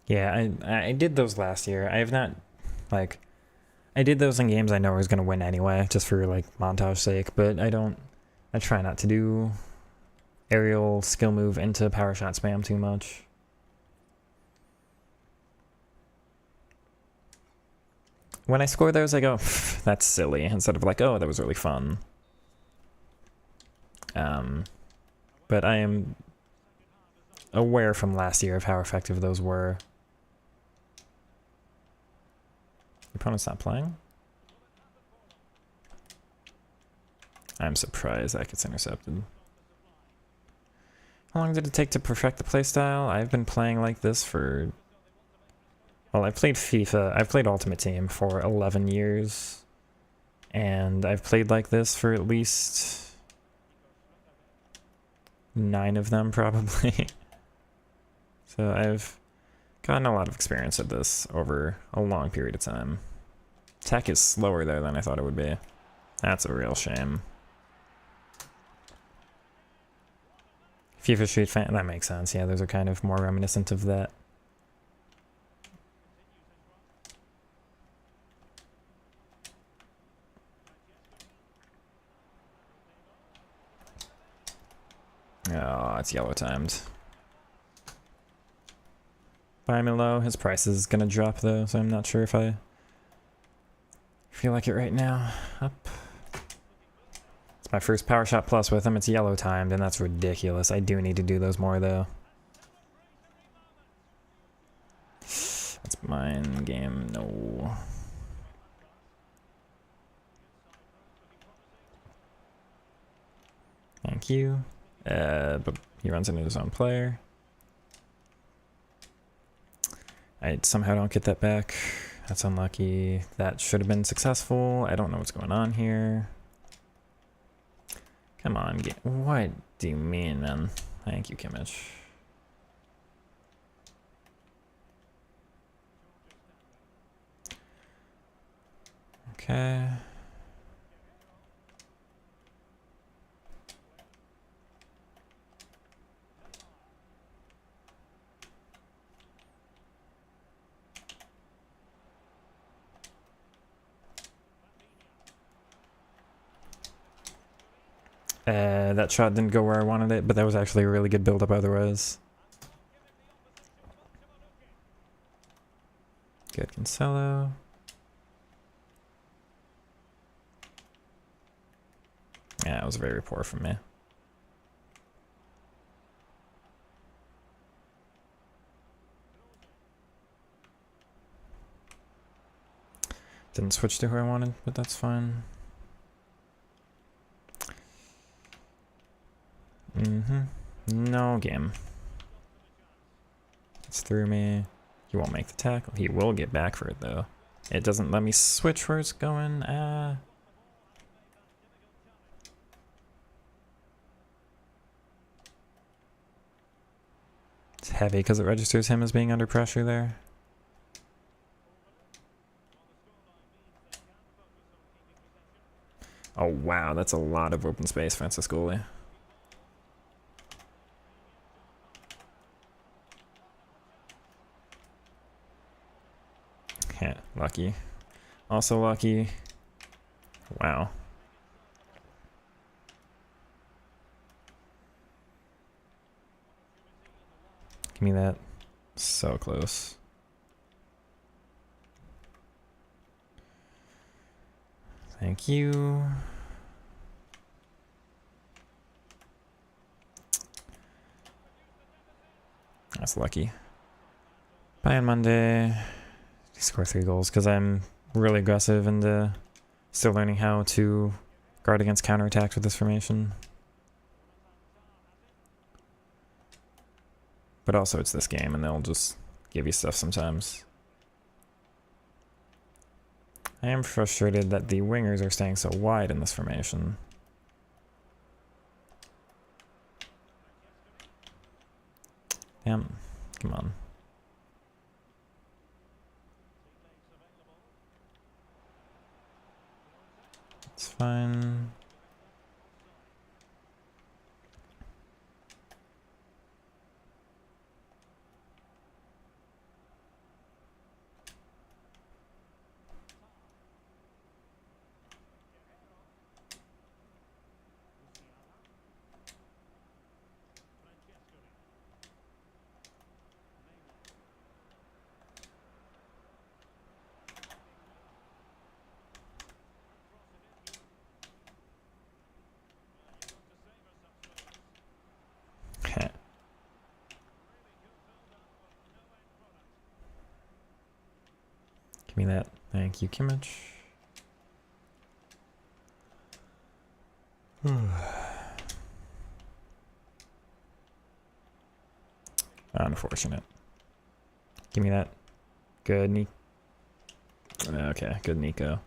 Yeah, I did those last year. I have not, like, I did those in games I know I was going to win anyway, just for, like, montage sake, but I try not to do aerial skill move into power shot spam too much. When I score those, I go, that's silly, instead of like, oh, that was really fun. But I am aware from last year of how effective those were. Your opponent's not playing? I'm surprised that gets intercepted. How long did it take to perfect the playstyle? I've been playing like this for... Well, I've played FIFA, I've played Ultimate Team for 11 years. And I've played like this for at least 9 of them, probably. So I've gotten a lot of experience at this over a long period of time. Tech is slower there than I thought it would be. That's a real shame. FIFA Street Fan, that makes sense. Yeah, those are kind of more reminiscent of that. Oh, it's yellow timed. Buy Milo. His price is gonna drop though, so I'm not sure if I feel like it right now. Up. It's my first power shot plus with him. It's yellow timed, and that's ridiculous. I do need to do those more though. That's mine game. No. Thank you. But he runs into his own player. I somehow don't get that back. That's unlucky. That should have been successful. I don't know what's going on here. Come on, what do you mean, man? Thank you, Kimmich. Okay. That shot didn't go where I wanted it, but that was actually a really good build-up otherwise. Good Cancelo. Yeah, it was very poor from me. Didn't switch to who I wanted, but that's fine. No game. It's through me. He won't make the tackle. He will get back for it, though. It doesn't let me switch where it's going. It's heavy because it registers him as being under pressure there. Oh, wow. That's a lot of open space, Franciscoli. Yeah, lucky. Also lucky. Wow. Give me that. So close. Thank you. That's lucky. Bye on Monday. Score 3 goals because I'm really aggressive and still learning how to guard against counterattacks with this formation. But also it's this game and they'll just give you stuff sometimes. I am frustrated that the wingers are staying so wide in this formation. Damn, come on. It's fine. Give me that. Thank you, Kimmich. Unfortunate. Give me that. Good, okay, good Nico.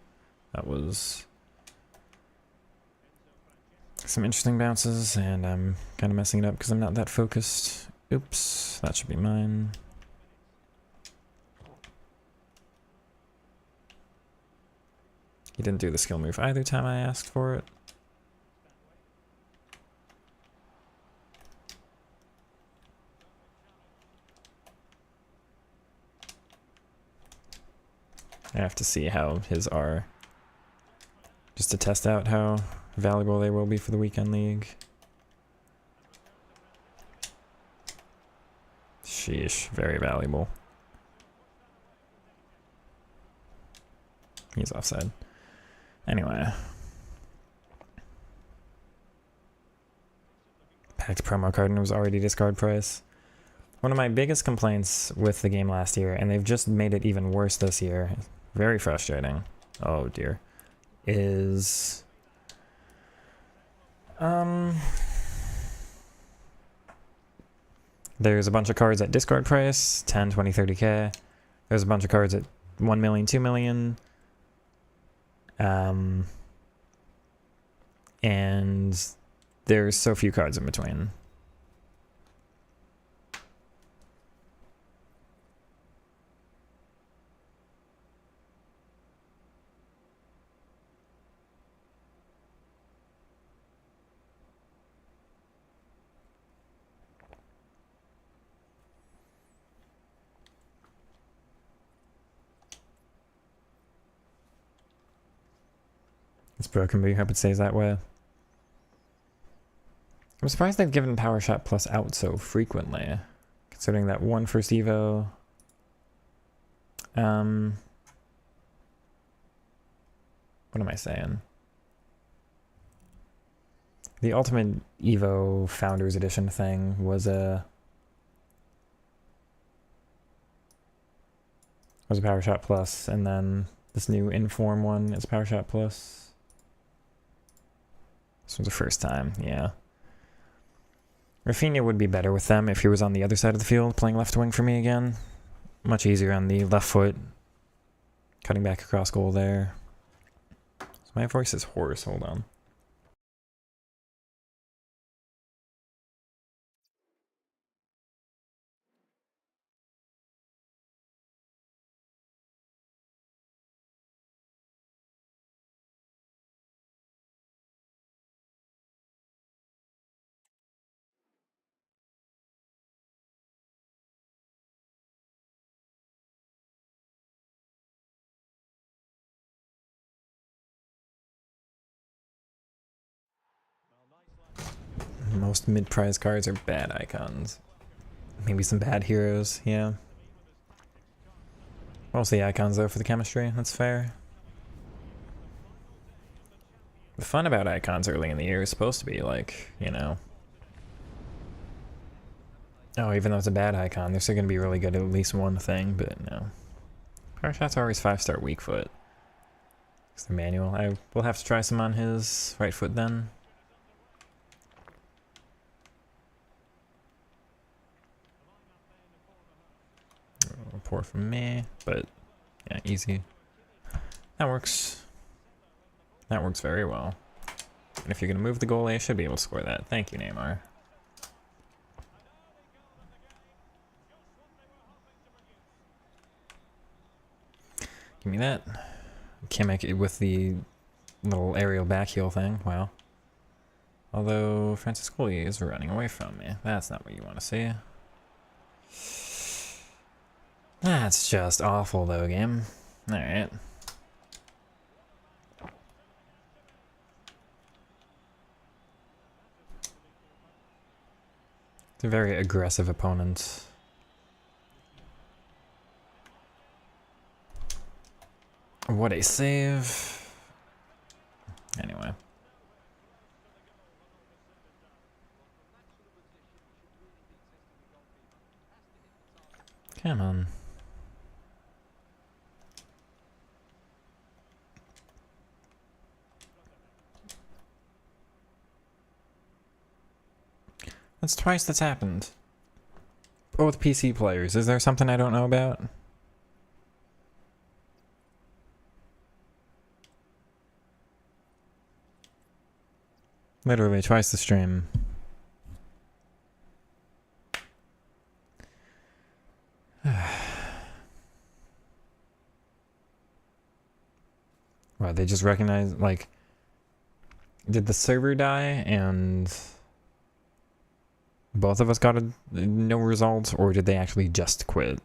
That was some interesting bounces, and I'm kind of messing it up because I'm not that focused. Oops, that should be mine. He didn't do the skill move either time I asked for it. I have to see how his are, just to test out how valuable they will be for the weekend league. Sheesh, very valuable. He's offside. Anyway. Packed promo card and it was already discard price. One of my biggest complaints with the game last year, and they've just made it even worse this year, very frustrating, oh dear, is there's a bunch of cards at discard price, 10, 20, 30k. There's a bunch of cards at 1 million, 2 million. And there's so few cards in between. It's broken, but you hope it stays that way. I'm surprised they've given Power Shot Plus out so frequently, considering that one first Evo. What am I saying? The Ultimate Evo Founders Edition thing was a Power Shot Plus, and then this new Inform one is Power Shot Plus. This was the first time, yeah. Rafinha would be better with them if he was on the other side of the field playing left wing for me again. Much easier on the left foot. Cutting back across goal there. So my voice is hoarse. Hold on. Most mid-prize cards are bad icons. Maybe some bad heroes, yeah. Mostly icons though for the chemistry, that's fair. The fun about icons early in the year is supposed to be like, you know... Oh, even though it's a bad icon, they're still going to be really good at least one thing, but no. Power shots are always 5-star weak foot. It's the manual. I will have to try some on his right foot then. Poor from me, but yeah, easy. That works. That works very well. And if you're going to move the goalie, I should be able to score that. Thank you, Neymar. Give me that. Can't make it with the little aerial backheel thing. Wow. Although Franciscoli is running away from me. That's not what you want to see. That's just awful though, game. Alright. It's a very aggressive opponent. What a save. Anyway. Come on. That's twice that's happened. Both PC players. Is there something I don't know about? Literally twice the stream. Wow, they just recognize, like, did the server die and both of us got no results, or did they actually just quit?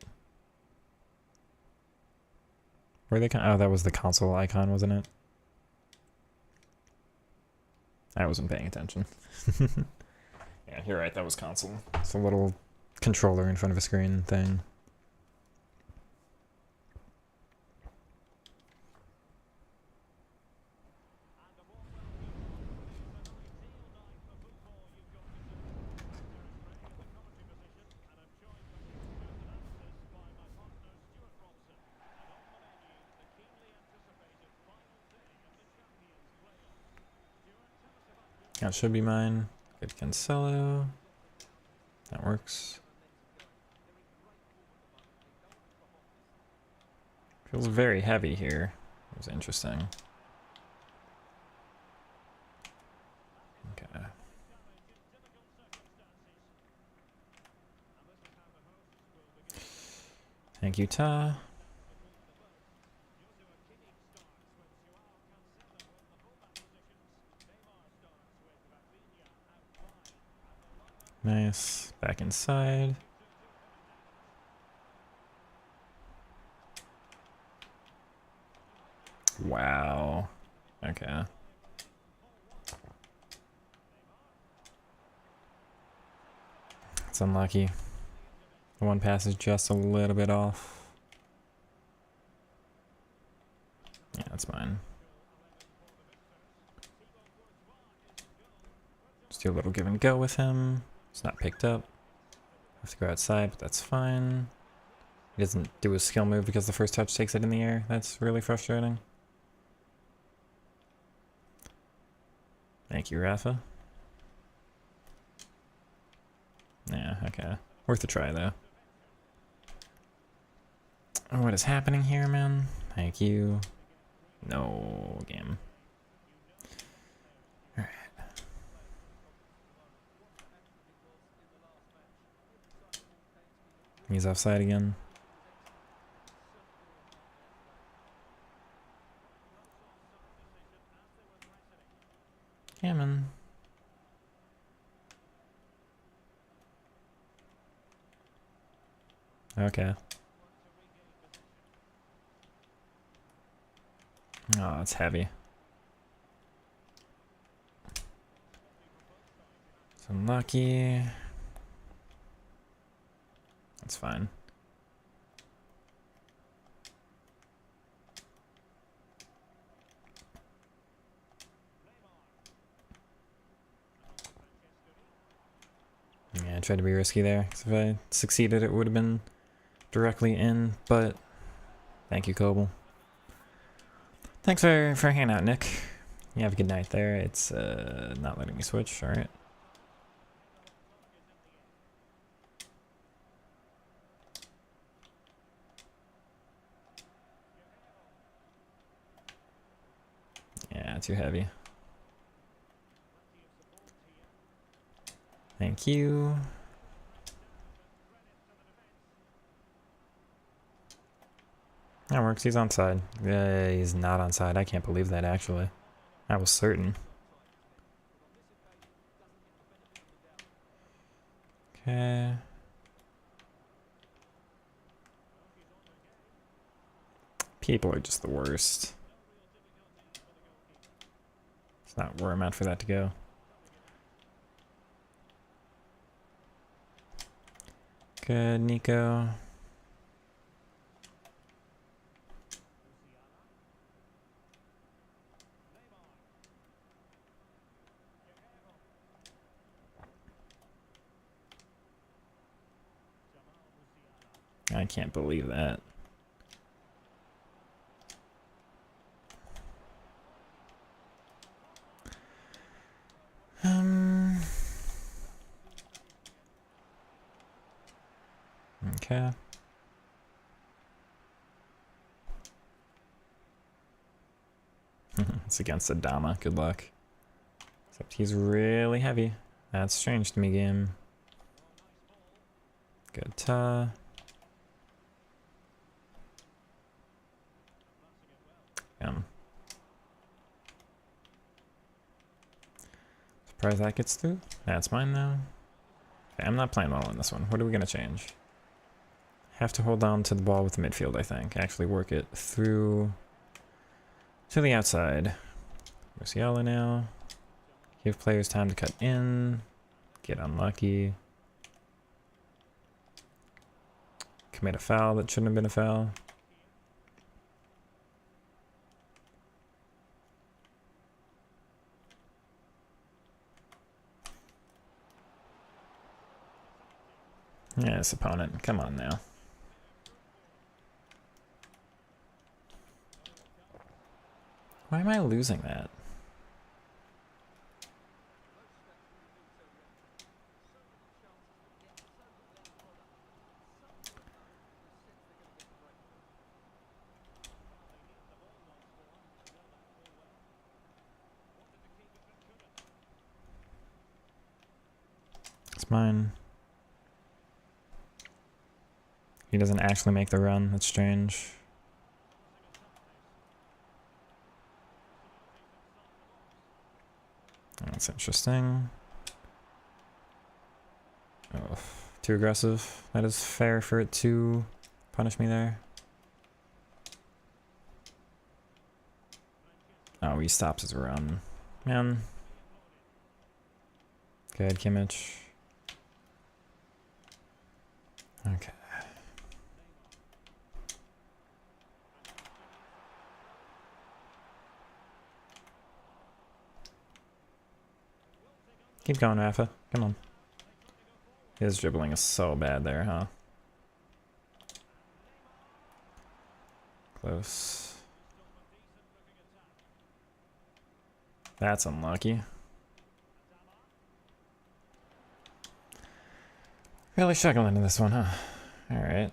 Were they? Oh, that was the console icon, wasn't it? I wasn't paying attention. Yeah, you're right, that was console. It's a little controller in front of a screen thing. That should be mine. Good Cancelo. That works. Feels very heavy here. It was interesting. Okay. Thank you, Ta. Nice. Back inside. Wow. Okay. It's unlucky. The one pass is just a little bit off. Yeah, that's mine. Just do a little give and go with him. It's not picked up. Have to go outside, but that's fine. He doesn't do a skill move because the first touch takes it in the air. That's really frustrating. Thank you, Rafa. Yeah, okay. Worth a try, though. What is happening here, man? Thank you. No game. Alright. He's offside again. Yeah, man. Okay. Oh, it's heavy. It's unlucky. That's fine. Yeah, I tried to be risky there. 'Cause if I succeeded, it would have been directly in, but thank you, Coble. Thanks for hanging out, Nick. You have a good night there. It's not letting me switch. All right. Yeah, too heavy. Thank you. That works. He's onside. He's not onside. I can't believe that, actually. I was certain. Okay. People are just the worst. It's not where I meant for that to go. Good, Nico. I can't believe that. Okay. It's against Adama. Good luck. Except he's really heavy. That's strange to me, game. Good ta. Surprised that gets through. That's mine now. Okay, I'm not playing well in this one. What are we gonna change? Have to hold on to the ball with the midfield, I think. Actually work it through to the outside. Musiala now. Give players time to cut in. Get unlucky. Commit a foul that shouldn't have been a foul. Yes, opponent. Come on now. Why am I losing that? It's mine. He doesn't actually make the run. That's strange. That's interesting. Oh, too aggressive. That is fair for it to punish me there. Oh, he stops his run. Man. Good, Kimmich. Okay. Keep going, Rafa. Come on. His dribbling is so bad there, huh? Close. That's unlucky. Really struggling in this one, huh? Alright.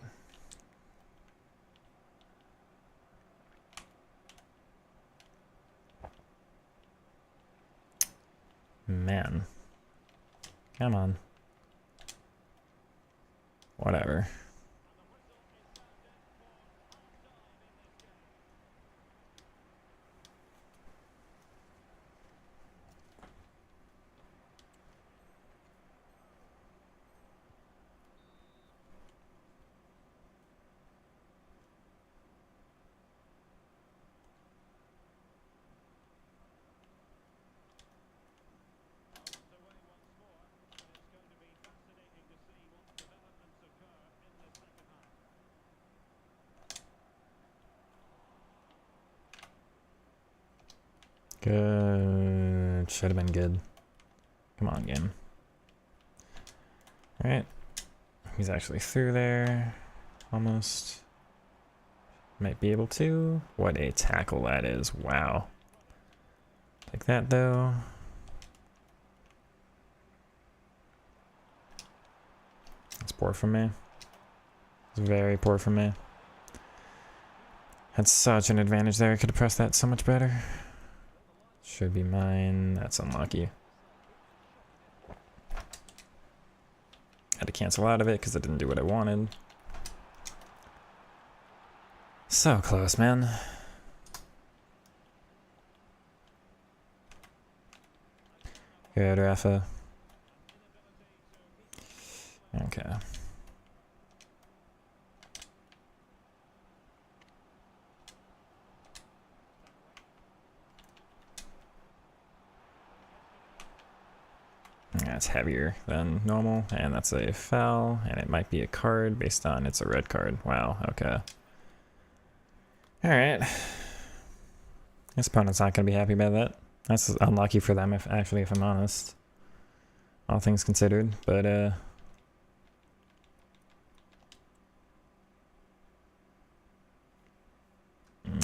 man. Come on. Whatever. Good. Should have been good. Come on, game. Alright. He's actually through there. Almost. Might be able to. What a tackle that is. Wow. Like that, though. That's poor from me. It's very poor from me. Had such an advantage there. I could have pressed that so much better. Should be mine. That's unlucky. Had to cancel out of it because it didn't do what I wanted. So close, man. Good, Rafa. Okay. That's heavier than normal, and that's a foul, and it might be a card based on it's a red card. Wow, okay. Alright. This opponent's not going to be happy about that. That's unlucky for them, if I'm honest. All things considered, but,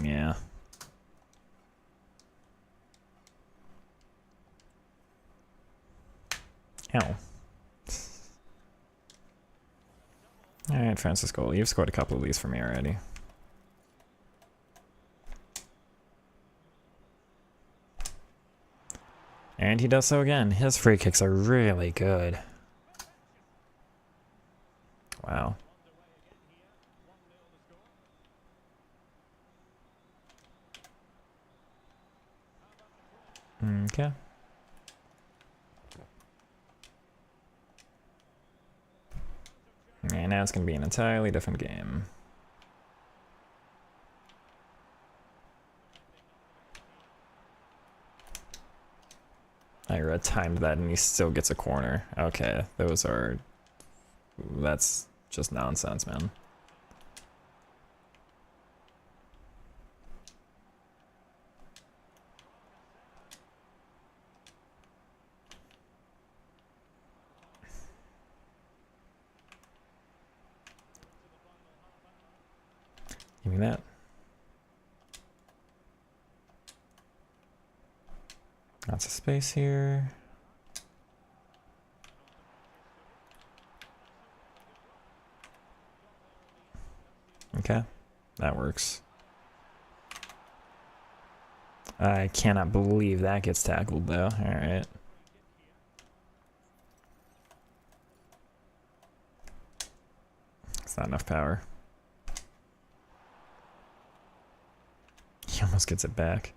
yeah. Ow. Alright, Francisco, you've scored a couple of these for me already. And he does so again. His free kicks are really good. Wow. Okay. And now it's going to be an entirely different game. I timed that and he still gets a corner. Okay, that's just nonsense, man. Give me that. Lots of space here. Okay, that works. I cannot believe that gets tackled though. Alright. It's not enough power. He almost gets it back.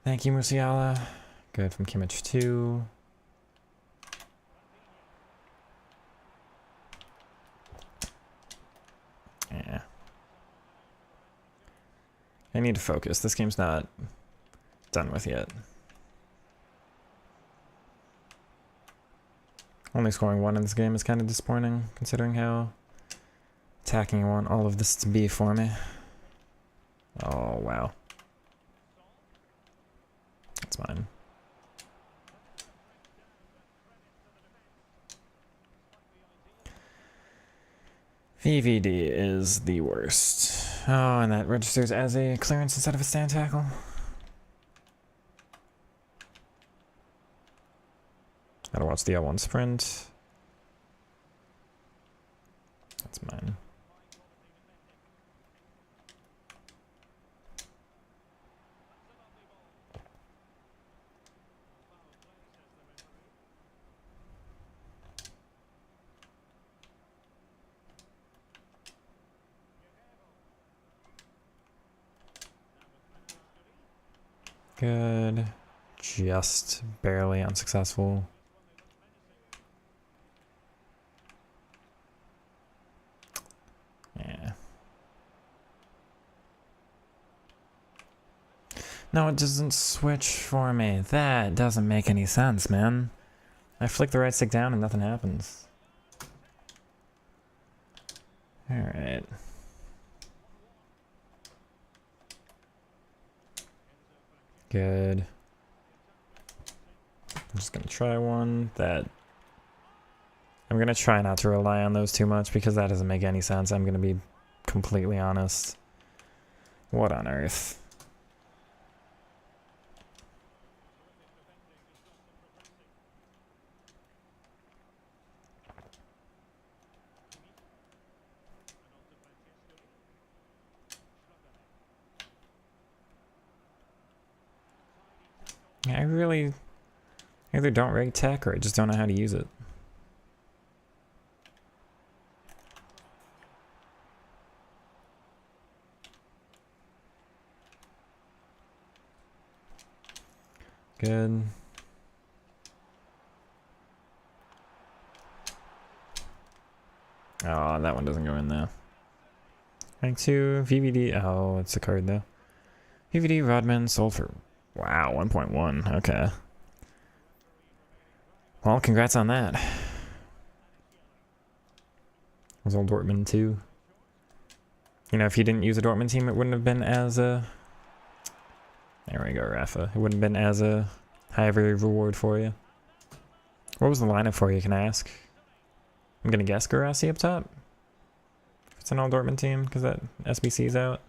Thank you, Musiala. Good from Kimmich too. Yeah. I need to focus. This game's not done with yet. Only scoring one in this game is kind of disappointing, considering how attacking I want all of this to be for me. Oh, wow. That's mine. VVD is the worst. Oh, and that registers as a clearance instead of a stand tackle. Gotta watch the L1 sprint. That's mine. Good. Just barely unsuccessful. Yeah. No, it doesn't switch for me. That doesn't make any sense, man. I flick the right stick down and nothing happens. Alright. Good. I'm just gonna try one that... I'm gonna try not to rely on those too much because that doesn't make any sense. I'm gonna be completely honest. What on earth? I really either don't rate tech or I just don't know how to use it. Good. Oh, that one doesn't go in there. Rank 2, VVD. Oh, it's a card though. VVD Rodman sold for... Wow, 1.1. Okay. Well, congrats on that. Was old Dortmund too. You know, if you didn't use a Dortmund team, it wouldn't have been as a... There we go, Rafa. It wouldn't have been as a high of a reward for you. What was the lineup for you, can I ask? I'm gonna guess Garassi up top. If it's an all Dortmund team, because that SBC's out.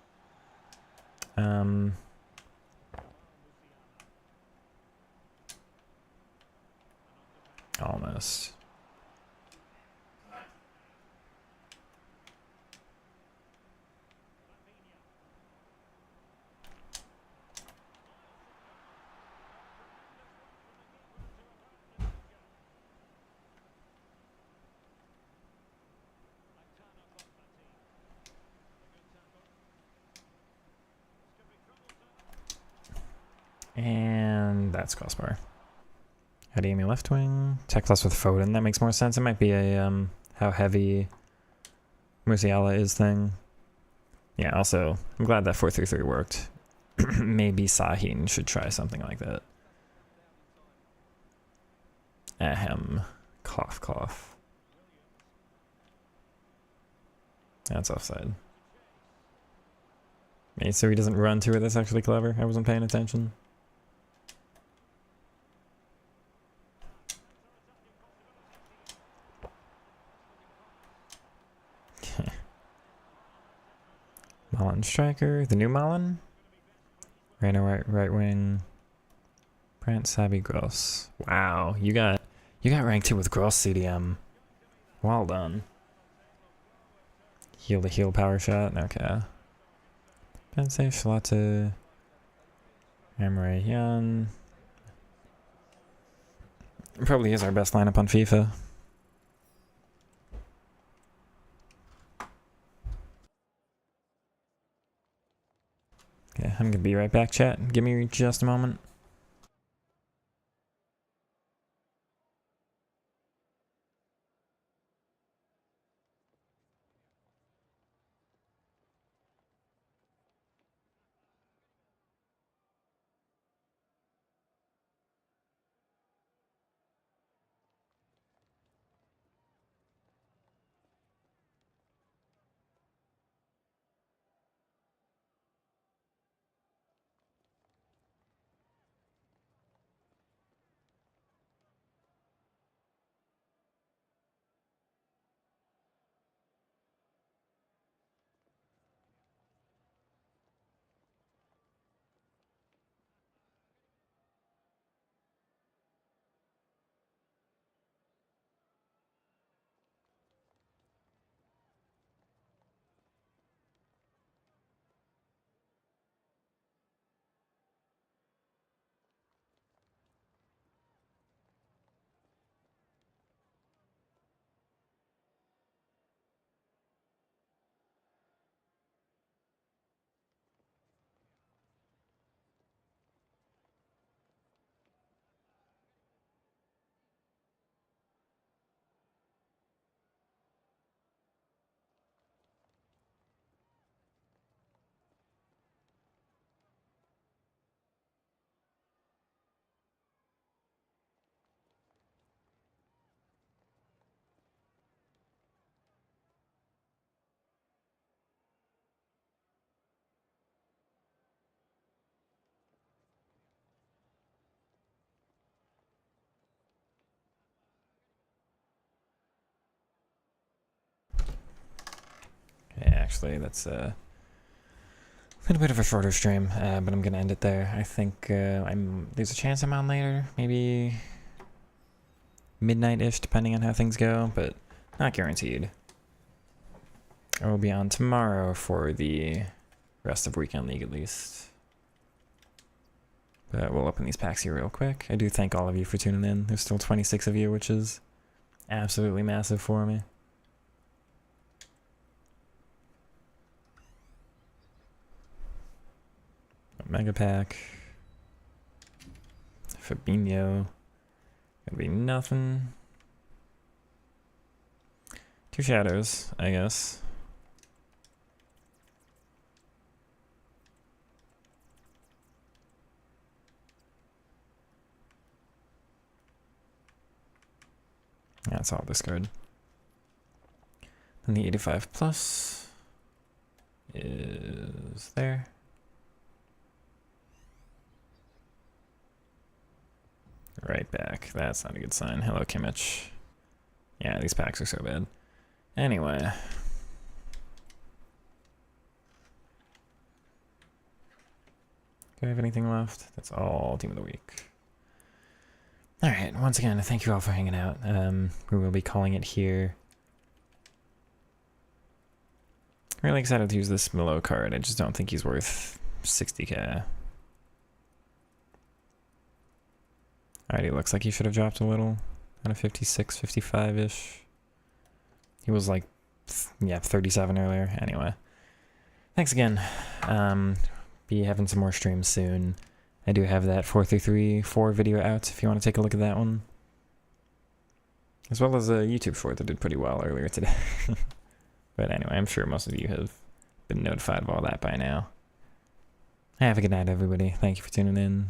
Almost. And that's crossbar. Adeyemi left wing. Tech plus with Foden. That makes more sense. It might be a how heavy Musiala is thing. Yeah, also, I'm glad that 4-3-3 worked. Maybe Sahin should try something like that. Ahem. Cough, cough. That's offside. Okay, so he doesn't run to it. That's actually clever. I wasn't paying attention. Mullen striker. The new Mullen? Reno right wing. Brant Sabi Gross. Wow, you got ranked 2 with Gross CDM. Well done. Heel to heel power shot. Okay. Pense, Schlatte, Emre Yan. Probably is our best lineup on FIFA. Okay, I'm gonna be right back, chat. Give me just a moment. actually. That's a little bit of a shorter stream, but I'm gonna end it there. I think there's a chance I'm on later, maybe midnight-ish, depending on how things go, but not guaranteed. I will be on tomorrow for the rest of Weekend League at least. But we'll open these packs here real quick. I do thank all of you for tuning in. There's still 26 of you, which is absolutely massive for me. Mega pack. Fabinho. Gonna be nothing. 2 shadows, I guess. That's all discard. Then the 85 plus is there. Right back. That's not a good sign. Hello, Kimmich. Yeah, these packs are so bad. Anyway. Do I have anything left? That's all Team of the Week. Alright, once again, thank you all for hanging out. We will be calling it here. Really excited to use this Milo card. I just don't think he's worth 60k. Alright, looks like he should have dropped a little. Out of 56, 55-ish. He was like, yeah, 37 earlier. Anyway. Thanks again. Be having some more streams soon. I do have that 433-4 video out if you want to take a look at that one. As well as a YouTube short that did pretty well earlier today. But anyway, I'm sure most of you have been notified of all that by now. Have a good night, everybody. Thank you for tuning in.